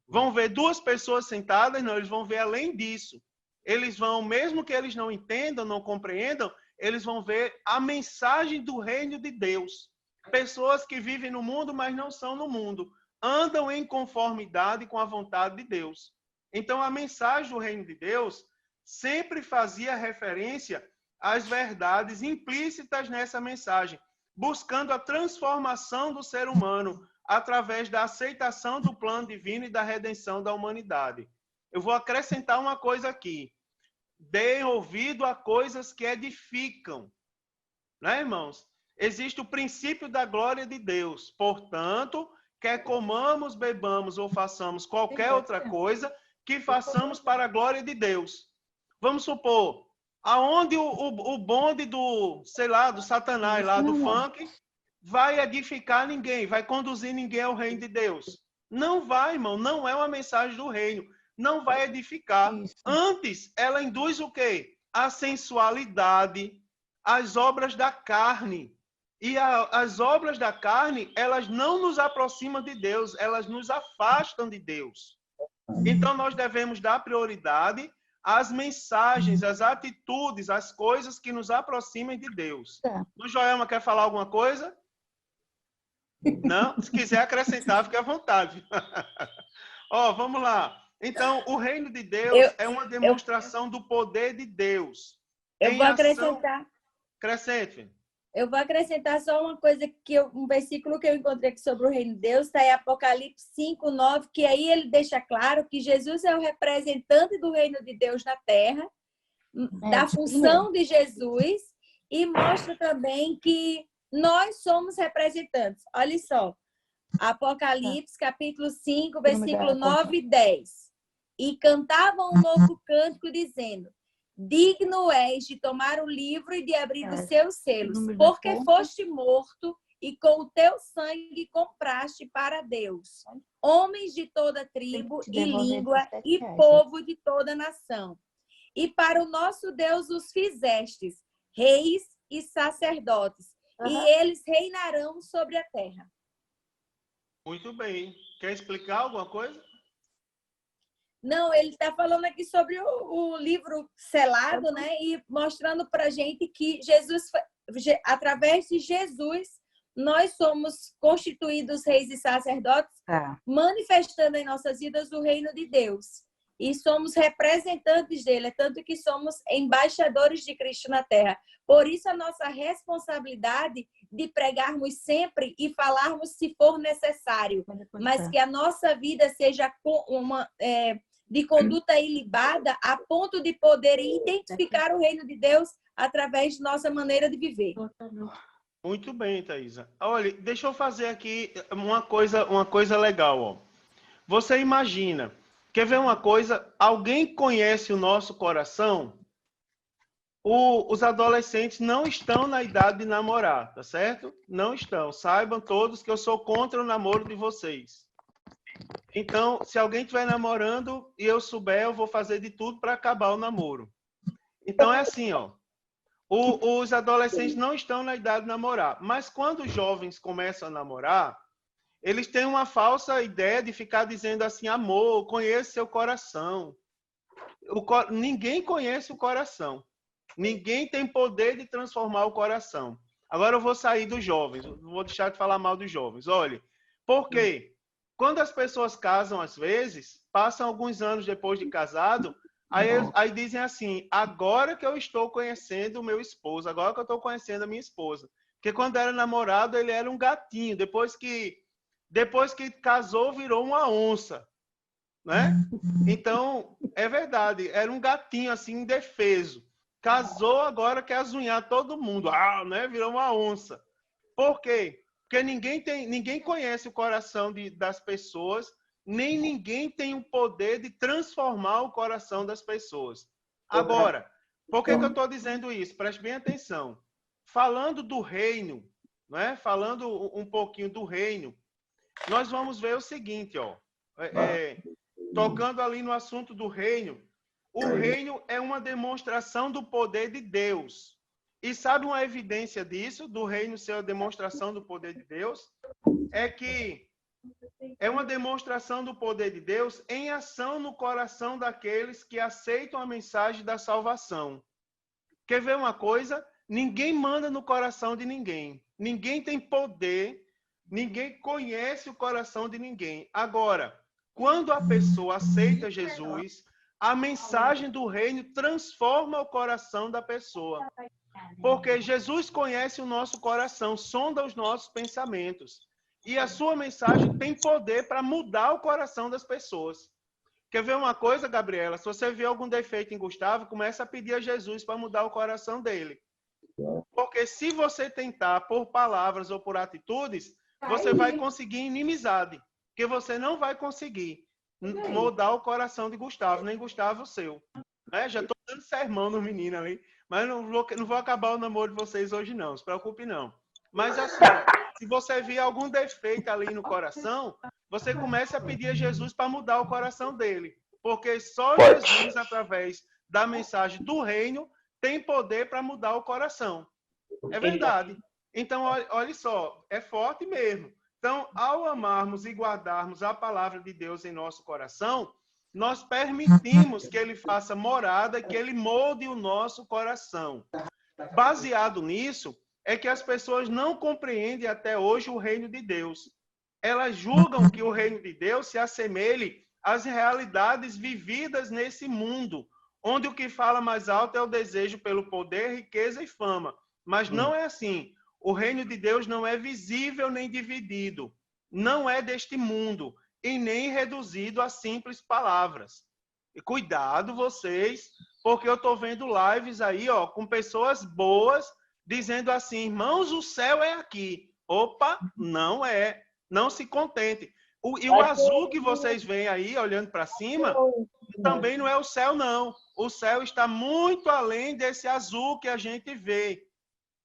Vão ver duas pessoas sentadas? Não, eles vão ver além disso. Eles vão, mesmo que eles não entendam, não compreendam, eles vão ver a mensagem do reino de Deus. Pessoas que vivem no mundo, mas não são no mundo. Andam em conformidade com a vontade de Deus. Então, a mensagem do reino de Deus sempre fazia referência às verdades implícitas nessa mensagem, buscando a transformação do ser humano através da aceitação do plano divino e da redenção da humanidade. Eu vou acrescentar uma coisa aqui. Deem ouvido a coisas que edificam. Né, irmãos? Existe o princípio da glória de Deus. Portanto, quer comamos, bebamos ou façamos qualquer outra coisa, que façamos para a glória de Deus. Vamos supor, aonde o bonde do, sei lá, do Satanás lá, do funk, vai edificar ninguém, vai conduzir ninguém ao reino de Deus. Não vai, irmão, não é uma mensagem do reino. Não vai edificar. Antes, ela induz o quê? A sensualidade, as obras da carne. E as obras da carne, elas não nos aproximam de Deus, elas nos afastam de Deus. Então, nós devemos dar prioridade às mensagens, às atitudes, às coisas que nos aproximem de Deus. O Joelma quer falar alguma coisa? Não? Se quiser acrescentar, fique à vontade. Vamos lá. Então, o reino de Deus é uma demonstração do poder de Deus. Eu vou acrescentar. Acrescente. Eu vou acrescentar só uma coisa, um versículo que eu encontrei aqui sobre o reino de Deus, está em Apocalipse 5:9, que aí ele deixa claro que Jesus é o representante do reino de Deus na terra, da função de Jesus, e mostra também que nós somos representantes. Olha só, Apocalipse capítulo 5, versículo 9 e 10. E cantavam um novo cântico, dizendo: digno és de tomar o livro e de abrir os seus selos, porque foste morto e com o teu sangue compraste para Deus homens de toda tribo e língua e povo de toda nação. E para o nosso Deus os fizestes reis e sacerdotes, e eles reinarão sobre a terra. Muito bem. Quer explicar alguma coisa? Não, ele está falando aqui sobre o livro selado, né? E mostrando para a gente que através de Jesus, nós somos constituídos reis e sacerdotes, manifestando em nossas vidas o reino de Deus. E somos representantes dele, é tanto que somos embaixadores de Cristo na terra. Por isso, a nossa responsabilidade de pregarmos sempre e falarmos se for necessário, mas que a nossa vida seja de conduta ilibada a ponto de poder identificar o reino de Deus através de nossa maneira de viver. Muito bem, Thaisa. Olha, deixa eu fazer aqui uma coisa legal. Ó. Você imagina, quer ver uma coisa? Alguém conhece o nosso coração? Os adolescentes não estão na idade de namorar, tá certo? Não estão. Saibam todos que eu sou contra o namoro de vocês. Então, se alguém estiver namorando e eu souber, eu vou fazer de tudo para acabar o namoro. Então, é assim, ó. Os adolescentes não estão na idade de namorar. Mas quando os jovens começam a namorar, eles têm uma falsa ideia de ficar dizendo assim, amor, conheça seu coração. Ninguém conhece o coração. Ninguém tem poder de transformar o coração. Agora eu vou sair dos jovens. Não vou deixar de falar mal dos jovens. Olha, por quê? Quando as pessoas casam, às vezes, passam alguns anos depois de casado, aí dizem assim, agora que eu estou conhecendo o meu esposo, agora que eu estou conhecendo a minha esposa. Porque quando era namorado, ele era um gatinho. Depois que casou, virou uma onça. Né? Então, é verdade, era um gatinho assim, indefeso. Casou, agora quer azunhar todo mundo. Né? Virou uma onça. Por quê? Porque ninguém conhece o coração das pessoas, nem ninguém tem o poder de transformar o coração das pessoas. Agora, por que eu estou dizendo isso? Preste bem atenção. Falando do reino, né? Falando um pouquinho do reino, nós vamos ver o seguinte, ó. Tocando ali no assunto do reino, o reino é uma demonstração do poder de Deus. E sabe uma evidência disso, do reino ser a demonstração do poder de Deus? É que é uma demonstração do poder de Deus em ação no coração daqueles que aceitam a mensagem da salvação. Quer ver uma coisa? Ninguém manda no coração de ninguém. Ninguém tem poder, ninguém conhece o coração de ninguém. Agora, quando a pessoa aceita Jesus, a mensagem do reino transforma o coração da pessoa. Porque Jesus conhece o nosso coração, sonda os nossos pensamentos. E a sua mensagem tem poder para mudar o coração das pessoas. Quer ver uma coisa, Gabriela? Se você vê algum defeito em Gustavo, começa a pedir a Jesus para mudar o coração dele. Porque se você tentar por palavras ou por atitudes, você vai conseguir inimizade. Porque você não vai conseguir mudar o coração de Gustavo, nem Gustavo o seu. Né? Já estou dando sermão no menino ali. Mas não vou acabar o namoro de vocês hoje, não. Se preocupe, não. Mas assim, se você vir algum defeito ali no coração, você começa a pedir a Jesus para mudar o coração dele. Porque só Jesus, através da mensagem do reino, tem poder para mudar o coração. É verdade. Então, olha só, é forte mesmo. Então, ao amarmos e guardarmos a palavra de Deus em nosso coração, nós permitimos que ele faça morada, que ele molde o nosso coração. Baseado nisso, é que as pessoas não compreendem até hoje o reino de Deus. Elas julgam que o reino de Deus se assemelhe às realidades vividas nesse mundo, onde o que fala mais alto é o desejo pelo poder, riqueza e fama. Mas não é assim. O reino de Deus não é visível nem dividido. Não é deste mundo e nem reduzido a simples palavras. E cuidado vocês, porque eu estou vendo lives aí, ó, com pessoas boas dizendo assim, irmãos, o céu é aqui. Opa, não é. Não se contente. E o azul que vocês veem aí, olhando para cima, também não é o céu, não. O céu está muito além desse azul que a gente vê.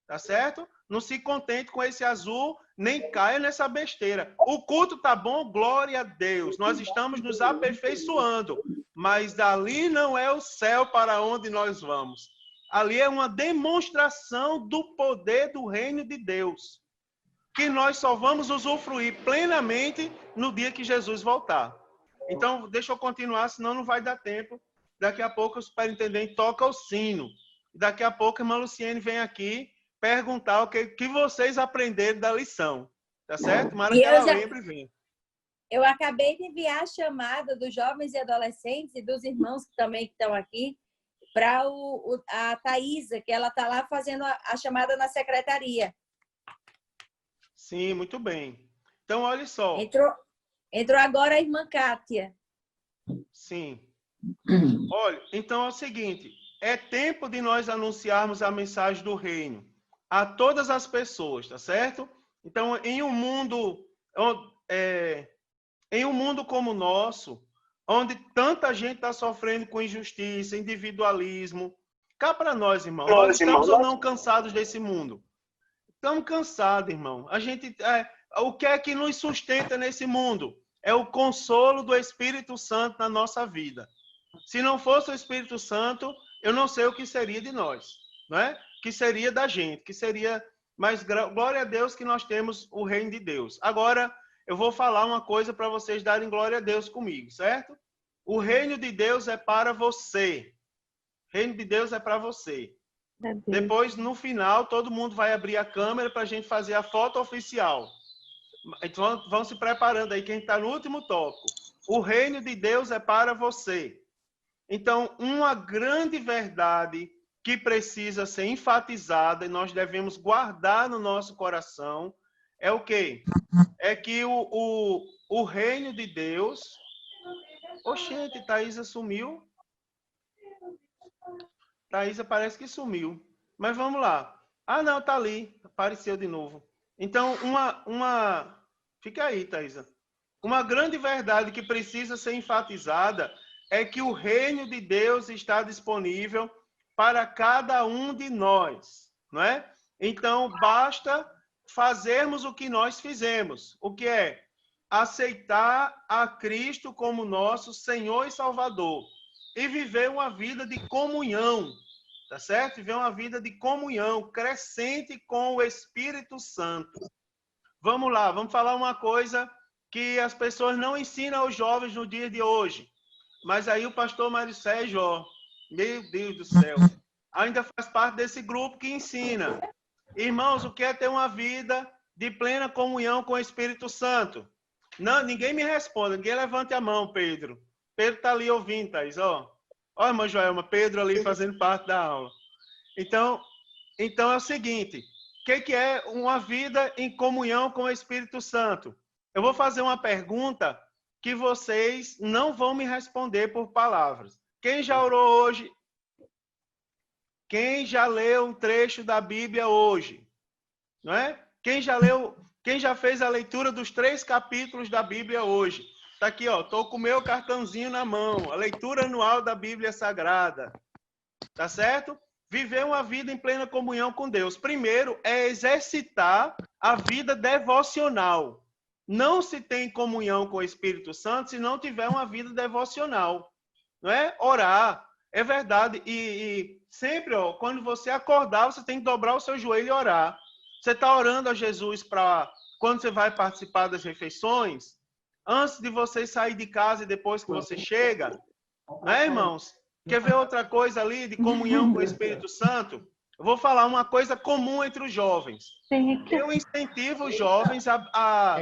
Tá certo? Não se contente com esse azul, nem caia nessa besteira. O culto tá bom, glória a Deus. Nós estamos nos aperfeiçoando, mas dali não é o céu para onde nós vamos. Ali é uma demonstração do poder do reino de Deus, que nós só vamos usufruir plenamente no dia que Jesus voltar. Então, deixa eu continuar, senão não vai dar tempo. Daqui a pouco o superintendente toca o sino. Daqui a pouco a irmã Luciene vem aqui perguntar o que vocês aprenderam da lição. Tá certo? Mara que ela lembre e vem. Eu acabei de enviar a chamada dos jovens e adolescentes e dos irmãos que também estão aqui para a Thaísa, que ela está lá fazendo a chamada na secretaria. Sim, muito bem. Então, olha só. Entrou agora a irmã Kátia. Sim. Olha, então é o seguinte, é tempo de nós anunciarmos a mensagem do reino a todas as pessoas, tá certo? Então, em um mundo como o nosso, onde tanta gente está sofrendo com injustiça, individualismo, cá para nós, irmão, nós estamos ou não cansados desse mundo? Estamos cansados, irmão. O que é que nos sustenta nesse mundo? É o consolo do Espírito Santo na nossa vida. Se não fosse o Espírito Santo, eu não sei o que seria de nós, não é? Que seria da gente, que seria... Mas glória a Deus que nós temos o reino de Deus. Agora, eu vou falar uma coisa para vocês darem glória a Deus comigo, certo? O reino de Deus é para você. O reino de Deus é para você. Depois, no final, todo mundo vai abrir a câmera para a gente fazer a foto oficial. Então, vão se preparando aí, quem está no último tópico. O reino de Deus é para você. Então, uma grande verdade que precisa ser enfatizada e nós devemos guardar no nosso coração é o quê? É que o reino de Deus... Oxente, Thaísa sumiu. Thaísa parece que sumiu. Mas vamos lá. Ah, não, tá ali. Apareceu de novo. Então, Fica aí, Thaísa. Uma grande verdade que precisa ser enfatizada é que o reino de Deus está disponível para cada um de nós, não é? Então, basta fazermos o que nós fizemos. O que é? Aceitar a Cristo como nosso Senhor e Salvador e viver uma vida de comunhão, tá certo? Viver uma vida de comunhão crescente com o Espírito Santo. Vamos lá, vamos falar uma coisa que as pessoas não ensinam aos jovens no dia de hoje. Mas aí o pastor Mário Sérgio, ó, meu Deus do céu, ainda faz parte desse grupo que ensina. Irmãos, o que é ter uma vida de plena comunhão com o Espírito Santo? Não, ninguém me responde, ninguém levante a mão, Pedro. Pedro está ali ouvindo, Thaís, ó. Ó, irmã Joelma, Pedro ali fazendo parte da aula. Então é o seguinte, o que é uma vida em comunhão com o Espírito Santo? Eu vou fazer uma pergunta que vocês não vão me responder por palavras. Quem já orou hoje? Quem já leu um trecho da Bíblia hoje? Não é? Quem já fez a leitura dos 3 capítulos da Bíblia hoje? Está aqui, ó. Estou com o meu cartãozinho na mão. A leitura anual da Bíblia Sagrada. Tá certo? Viver uma vida em plena comunhão com Deus. Primeiro, é exercitar a vida devocional. Não se tem comunhão com o Espírito Santo se não tiver uma vida devocional. Não é? Orar. É verdade. E sempre, ó, quando você acordar, você tem que dobrar o seu joelho e orar. Você está orando a Jesus para quando você vai participar das refeições? antes de você sair de casa e depois que você chega. Né, irmãos? Quer ver outra coisa ali de comunhão com o Espírito Santo? Eu vou falar uma coisa comum entre os jovens. Eu incentivo os jovens a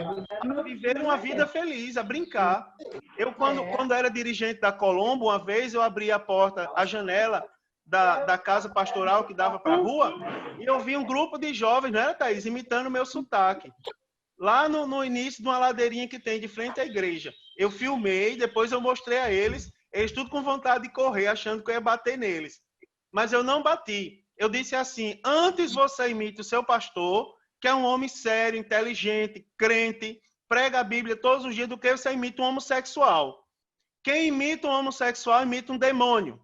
viver uma vida feliz, a brincar. Eu, quando era dirigente da Colombo, uma vez eu abri a porta, a janela da casa pastoral que dava para a rua, e eu vi um grupo de jovens, não era, Thaís, imitando o meu sotaque. Lá no início de uma ladeirinha que tem de frente à igreja. Eu filmei, depois eu mostrei a eles tudo com vontade de correr, achando que eu ia bater neles. Mas eu não bati. Eu disse assim, antes você imite o seu pastor, que é um homem sério, inteligente, crente, prega a Bíblia todos os dias, do que você imita um homossexual. Quem imita um homossexual, imita um demônio.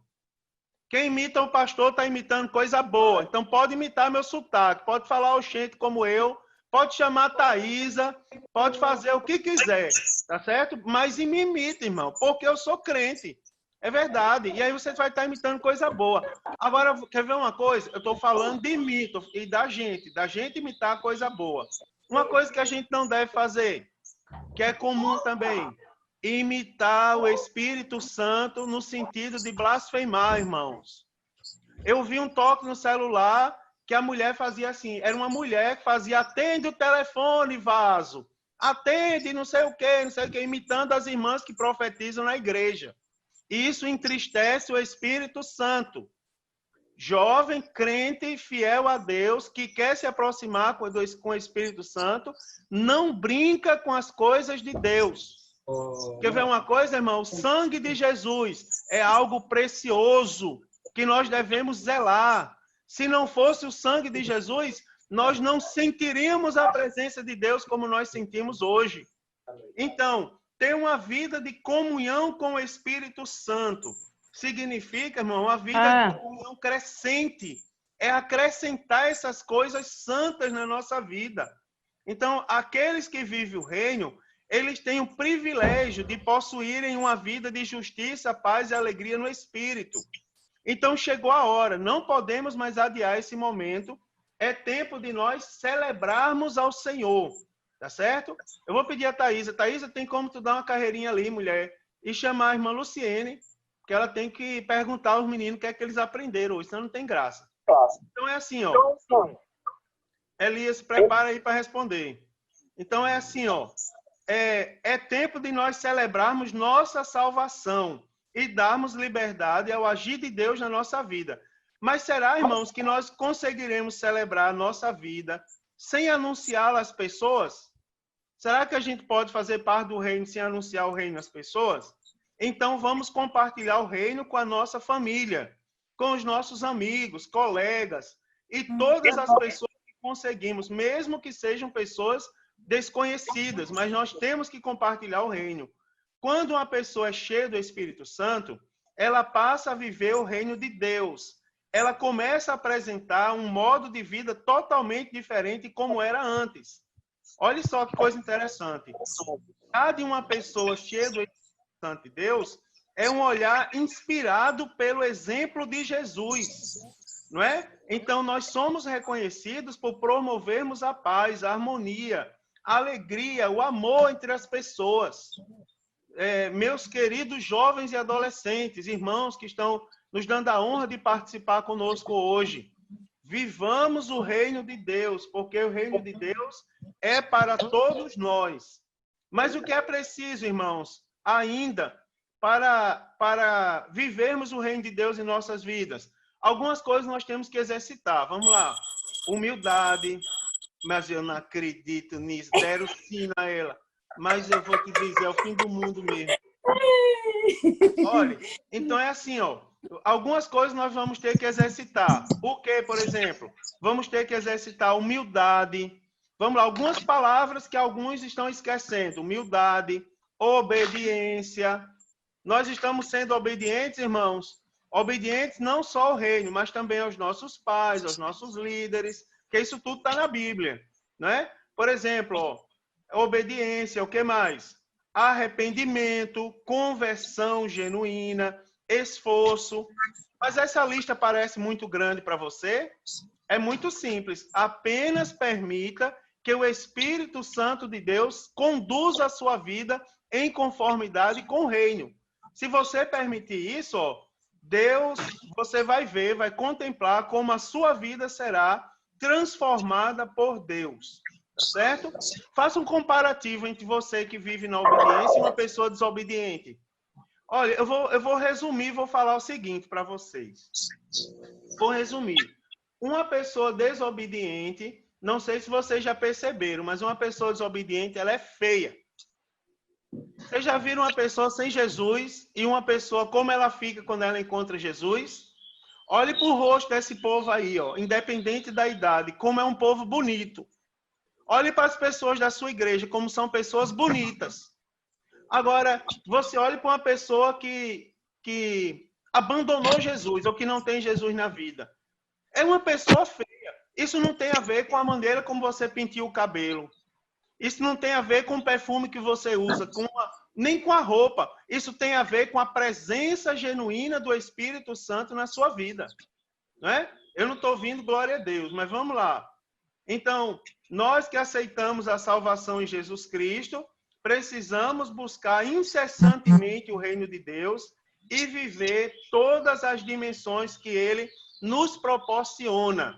Quem imita o pastor está imitando coisa boa. Então pode imitar meu sotaque, pode falar o gente como eu, pode chamar a Thaísa, pode fazer o que quiser, tá certo? Mas me imita, irmão, porque eu sou crente. É verdade. E aí você vai estar imitando coisa boa. Agora, quer ver uma coisa? Eu estou falando de mim e da gente imitar coisa boa. Uma coisa que a gente não deve fazer, que é comum também, imitar o Espírito Santo no sentido de blasfemar, irmãos. Eu vi um toque no celular que a mulher fazia assim, era uma mulher que fazia, atende o telefone, vaso, atende não sei o quê, imitando as irmãs que profetizam na igreja. Isso entristece o Espírito Santo. Jovem, crente, fiel a Deus, que quer se aproximar com o Espírito Santo, não brinca com as coisas de Deus. Quer ver uma coisa, irmão? O sangue de Jesus é algo precioso que nós devemos zelar. Se não fosse o sangue de Jesus, nós não sentiríamos a presença de Deus como nós sentimos hoje. Então, ter uma vida de comunhão com o Espírito Santo significa, irmão, uma vida de comunhão crescente. É acrescentar essas coisas santas na nossa vida. Então, aqueles que vivem o reino, eles têm o privilégio de possuírem uma vida de justiça, paz e alegria no Espírito. Então, chegou a hora. Não podemos mais adiar esse momento. É tempo de nós celebrarmos ao Senhor. Tá certo? Eu vou pedir a Thaísa. Thaísa, tem como tu dar uma carreirinha ali, mulher, e chamar a irmã Luciene, que ela tem que perguntar aos meninos o que é que eles aprenderam hoje, senão não tem graça. Então é assim, ó. Elias, prepara aí para responder. Então é assim, ó. É tempo de nós celebrarmos nossa salvação e darmos liberdade ao agir de Deus na nossa vida. Mas será, irmãos, que nós conseguiremos celebrar a nossa vida sem anunciá-la às pessoas? Será que a gente pode fazer parte do reino sem anunciar o reino às pessoas? Então vamos compartilhar o reino com a nossa família, com os nossos amigos, colegas e todas as pessoas que conseguimos, mesmo que sejam pessoas desconhecidas, mas nós temos que compartilhar o reino. Quando uma pessoa é cheia do Espírito Santo, ela passa a viver o reino de Deus. Ela começa a apresentar um modo de vida totalmente diferente de como era antes. Olha só que coisa interessante. A de uma pessoa cheia do Espírito Santo de Deus é um olhar inspirado pelo exemplo de Jesus, não é? Então, nós somos reconhecidos por promovermos a paz, a harmonia, a alegria, o amor entre as pessoas. Meus queridos jovens e adolescentes, irmãos que estão nos dando a honra de participar conosco hoje, vivamos o reino de Deus, porque o reino de Deus é para todos nós. Mas o que é preciso, irmãos, ainda para vivermos o reino de Deus em nossas vidas? Algumas coisas nós temos que exercitar. Vamos lá. Humildade. Mas eu não acredito nisso. Deram sim a ela. Mas eu vou te dizer, é o fim do mundo mesmo. Olha, então é assim, ó. Algumas coisas nós vamos ter que exercitar. O que, por exemplo? Vamos ter que exercitar humildade. Vamos lá, algumas palavras que alguns estão esquecendo. Humildade, obediência. Nós estamos sendo obedientes, irmãos. Obedientes não só ao reino, mas também aos nossos pais, aos nossos líderes, que isso tudo está na Bíblia, né? Por exemplo, ó, obediência, o que mais? Arrependimento, conversão genuína, esforço. Mas essa lista parece muito grande para você? É muito simples. Apenas permita que o Espírito Santo de Deus conduza a sua vida em conformidade com o reino. Se você permitir isso, ó, Deus, você vai ver, vai contemplar como a sua vida será transformada por Deus. Tá certo? Faça um comparativo entre você que vive na obediência e uma pessoa desobediente. Olha, eu vou resumir, vou falar o seguinte para vocês. Vou resumir. Uma pessoa desobediente, não sei se vocês já perceberam, mas uma pessoa desobediente, ela é feia. Vocês já viram uma pessoa sem Jesus e uma pessoa como ela fica quando ela encontra Jesus? Olhe para o rosto desse povo aí, ó, independente da idade, como é um povo bonito. Olhe para as pessoas da sua igreja, como são pessoas bonitas. Agora, você olha para uma pessoa que abandonou Jesus ou que não tem Jesus na vida. É uma pessoa feia. Isso não tem a ver com a maneira como você penteia o cabelo. Isso não tem a ver com o perfume que você usa, nem com a roupa. Isso tem a ver com a presença genuína do Espírito Santo na sua vida. Não é? Eu não estou ouvindo glória a Deus, mas vamos lá. Então, nós que aceitamos a salvação em Jesus Cristo, precisamos buscar incessantemente o reino de Deus e viver todas as dimensões que ele nos proporciona.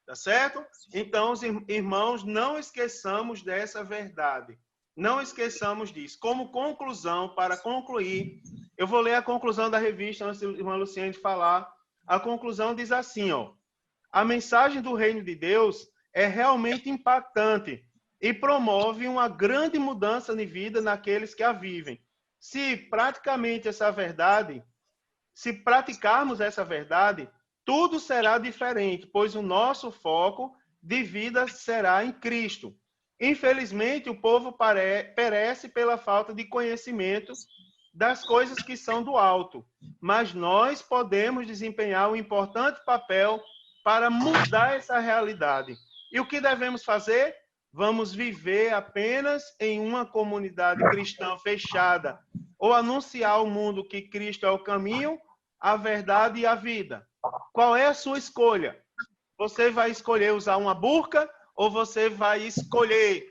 Tá certo? Então, irmãos, não esqueçamos dessa verdade. Não esqueçamos disso. Como conclusão, para concluir, eu vou ler a conclusão da revista antes da irmã Luciane falar. A conclusão diz assim, ó: a mensagem do reino de Deus é realmente impactante e promove uma grande mudança de vida naqueles que a vivem. Se praticarmos essa verdade, tudo será diferente, pois o nosso foco de vida será em Cristo. Infelizmente, o povo perece pela falta de conhecimento das coisas que são do alto, mas nós podemos desempenhar um importante papel para mudar essa realidade. E o que devemos fazer? Vamos viver apenas em uma comunidade cristã fechada, ou anunciar ao mundo que Cristo é o caminho, a verdade e a vida. Qual é a sua escolha? Você vai escolher usar uma burca ou você vai escolher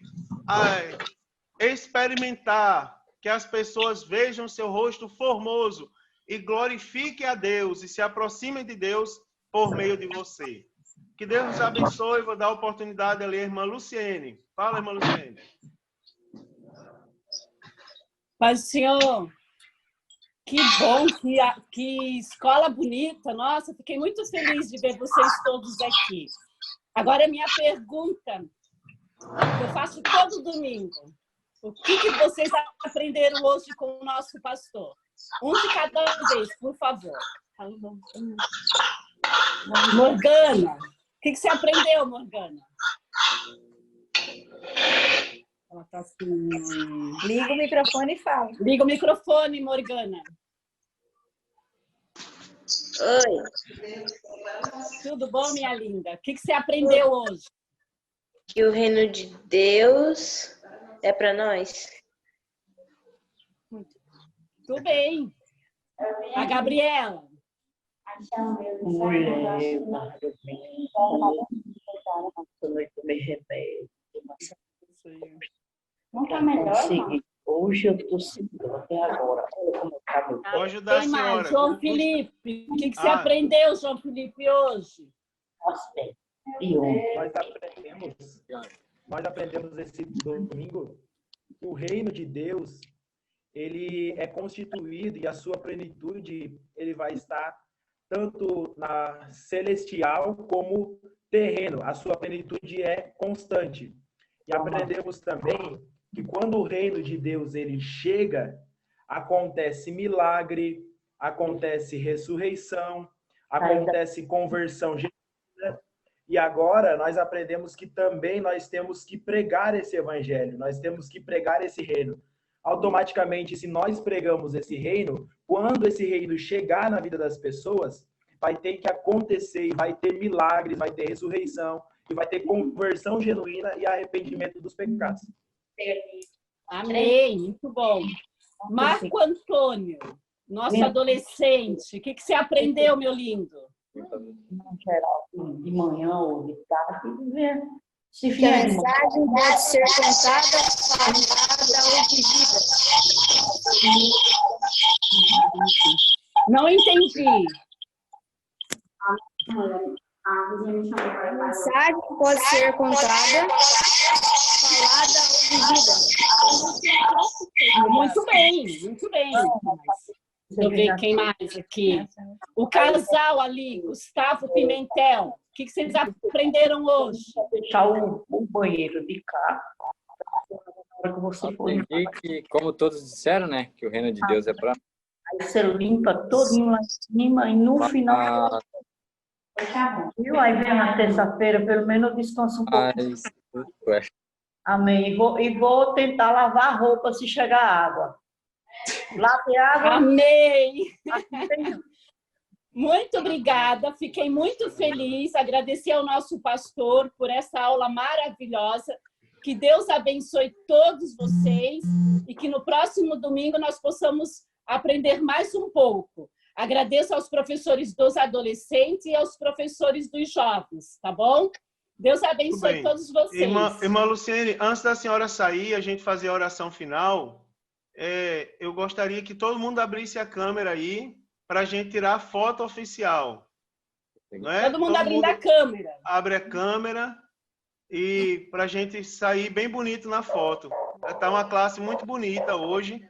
experimentar que as pessoas vejam seu rosto formoso e glorifiquem a Deus e se aproximem de Deus por meio de você? Que Deus nos abençoe. Vou dar a oportunidade a ler a irmã Luciene. Fala, irmã Luciene. Paz do Senhor. Que bom, que escola bonita. Nossa, fiquei muito feliz de ver vocês todos aqui. Agora, a minha pergunta, que eu faço todo domingo. O que vocês aprenderam hoje com o nosso pastor? Um de cada vez, por favor. Morgana, o que você aprendeu, Morgana? Ela tá assim... Liga o microfone e fala. Liga o microfone, Morgana. Oi. Tudo bom, minha linda? O que você aprendeu hoje? Que o reino de Deus é para nós. Tudo bem. A Gabriela. Mulher, não tá melhor, não. Hoje eu tô segura até agora. Olha como tá meu pé. Vou ajudar a senhora. João Felipe. O que você aprendeu, João Felipe, hoje? E ontem. Nós aprendemos esse domingo que o reino de Deus, ele é constituído e a sua plenitude, ele vai estar tanto na celestial como terreno. A sua plenitude é constante. E aprendemos também que quando o reino de Deus ele chega, acontece milagre, acontece ressurreição, acontece conversão genuína. E agora nós aprendemos que também nós temos que pregar esse evangelho, nós temos que pregar esse reino. Automaticamente, se nós pregamos esse reino, quando esse reino chegar na vida das pessoas, vai ter que acontecer, e vai ter milagres, vai ter ressurreição, e vai ter conversão genuína e arrependimento dos pecados. Amém, muito bom. Marco Antônio, nosso adolescente, o que você aprendeu, meu lindo? Em geral, de manhã ou de tarde, Se Que a vier de mensagem pode ser contada, falada ou vivida. Não entendi. A mensagem pode ser contada, falada ou vivida. Muito bem, muito bem. Deixa eu ver quem mais aqui. O casal ali, Gustavo Pimentel. O que vocês aprenderam hoje? deixar o banheiro de cá, na hora que você for limpar, Entendi que, como todos disseram, né, que o reino de Deus é para aí você limpa todinho lá em cima e no final, viu? Aí vem na terça-feira, pelo menos eu descanso um pouco. mais. Amém. E vou tentar lavar a roupa se chegar água. Lá tem água. Amém! Aqui tem. Muito obrigada, fiquei muito feliz. Agradecer ao nosso pastor por essa aula maravilhosa. Que Deus abençoe todos vocês e que no próximo domingo nós possamos aprender mais um pouco. Agradeço aos professores dos adolescentes e aos professores dos jovens, tá bom? Deus abençoe todos vocês. Irmã Luciene, antes da senhora sair, a gente fazer a oração final, eu gostaria que todo mundo abrisse a câmera aí para a gente tirar a foto oficial. Não é? Todo mundo abrindo a câmera. Abre a câmera e para a gente sair bem bonito na foto. Está uma classe muito bonita hoje.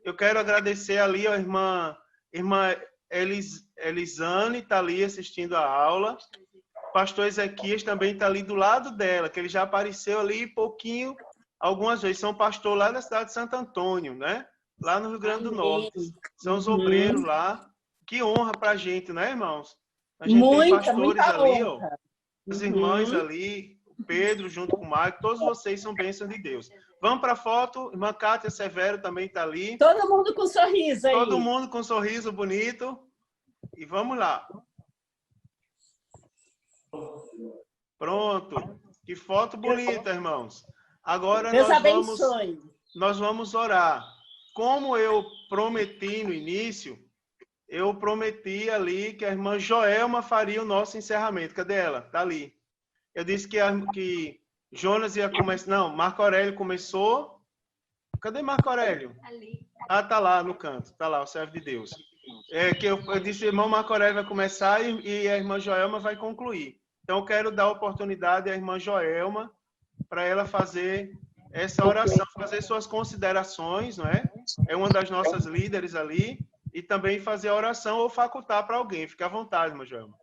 Eu quero agradecer ali a irmã Elisane, está ali assistindo a aula. O pastor Ezequias também está ali do lado dela, que ele já apareceu ali pouquinho, algumas vezes. São pastor lá da cidade de Santo Antônio, né? Lá no Rio Grande do Norte. São os obreiros lá. Que honra para a gente, né, irmãos? A gente tem pastores ali, ó, as irmãs ali, o Pedro junto com o Marco, todos vocês são bênçãos de Deus. Vamos para a foto. Irmã Cátia Severo também está ali. Todo mundo com sorriso aí. Todo mundo com sorriso bonito. E vamos lá. Pronto. Que foto bonita, irmãos. Agora Deus abençoe. Nós vamos orar. Como eu prometi no início, eu prometi ali que a irmã Joelma faria o nosso encerramento. Cadê ela? Está ali. Eu disse que Jonas ia começar. Não, Marco Aurélio começou. Cadê Marco Aurélio? Ali. Ah, tá lá no canto. Tá lá, o servo de Deus. Eu disse, irmão Marco Aurélio vai começar e a irmã Joelma vai concluir. Então, eu quero dar a oportunidade à irmã Joelma para ela fazer essa oração, fazer suas considerações, não é? É uma das nossas líderes ali. E também fazer a oração ou facultar para alguém. Fique à vontade, irmã Joelma.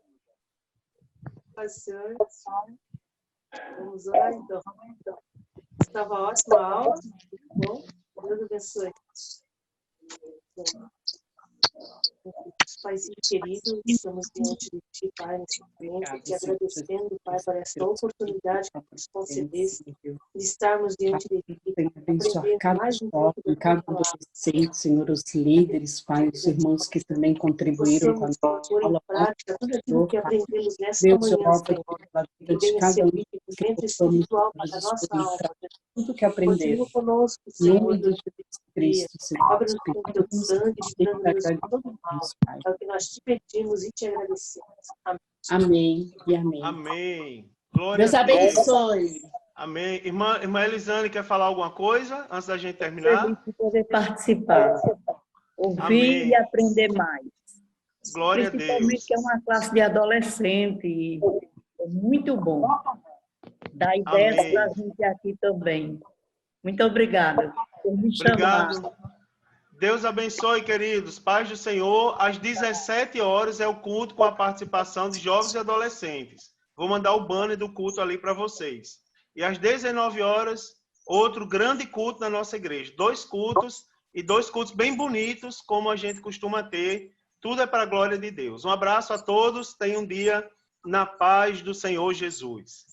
Vamos orar, então. Estava ótima a aula. Bom, Deus abençoe. Paizinho querido, estamos diante de Ti, Pai, nesse momento, te agradecendo, Pai, por esta oportunidade que nos concedesse de estarmos diante de Ti, Abençoar cada jovem, cada adolescente, Senhor, os líderes, Pai, os irmãos que também contribuíram com a pôr em aula. prática tudo aquilo que aprendemos nesta Deus, eu manhã, oro Senhor, pela vida que de venha cada um ser que dentro possamos espiritual para a nossa alma. tudo que aprendemos. Continua conosco, Em Senhor, nome de Jesus Cristo, Senhor, abre-nos com o Teu sangue, livrando-nos de todo mal. Pai. É o que nós te pedimos e te agradecemos. Amém. Amém e amém. Amém. Glória Deus a Deus. abençoe. Amém. Irmã Elisane, quer falar alguma coisa antes da gente terminar? Feliz de poder participar, ouvir Amém. e aprender mais. Glória a Principalmente Deus. que é uma classe de adolescente, e é muito bom. Dá ideias Amém. para a gente aqui também. Muito obrigada por me chamar. Obrigado. Deus abençoe, queridos. Paz do Senhor. Às 17 horas é o culto com a participação de jovens e adolescentes. Vou mandar o banner do culto ali para vocês. E às 19 horas, outro grande culto na nossa igreja. 2 cultos e 2 cultos bem bonitos, como a gente costuma ter. Tudo é para a glória de Deus. Um abraço a todos. Tenham um dia na paz do Senhor Jesus.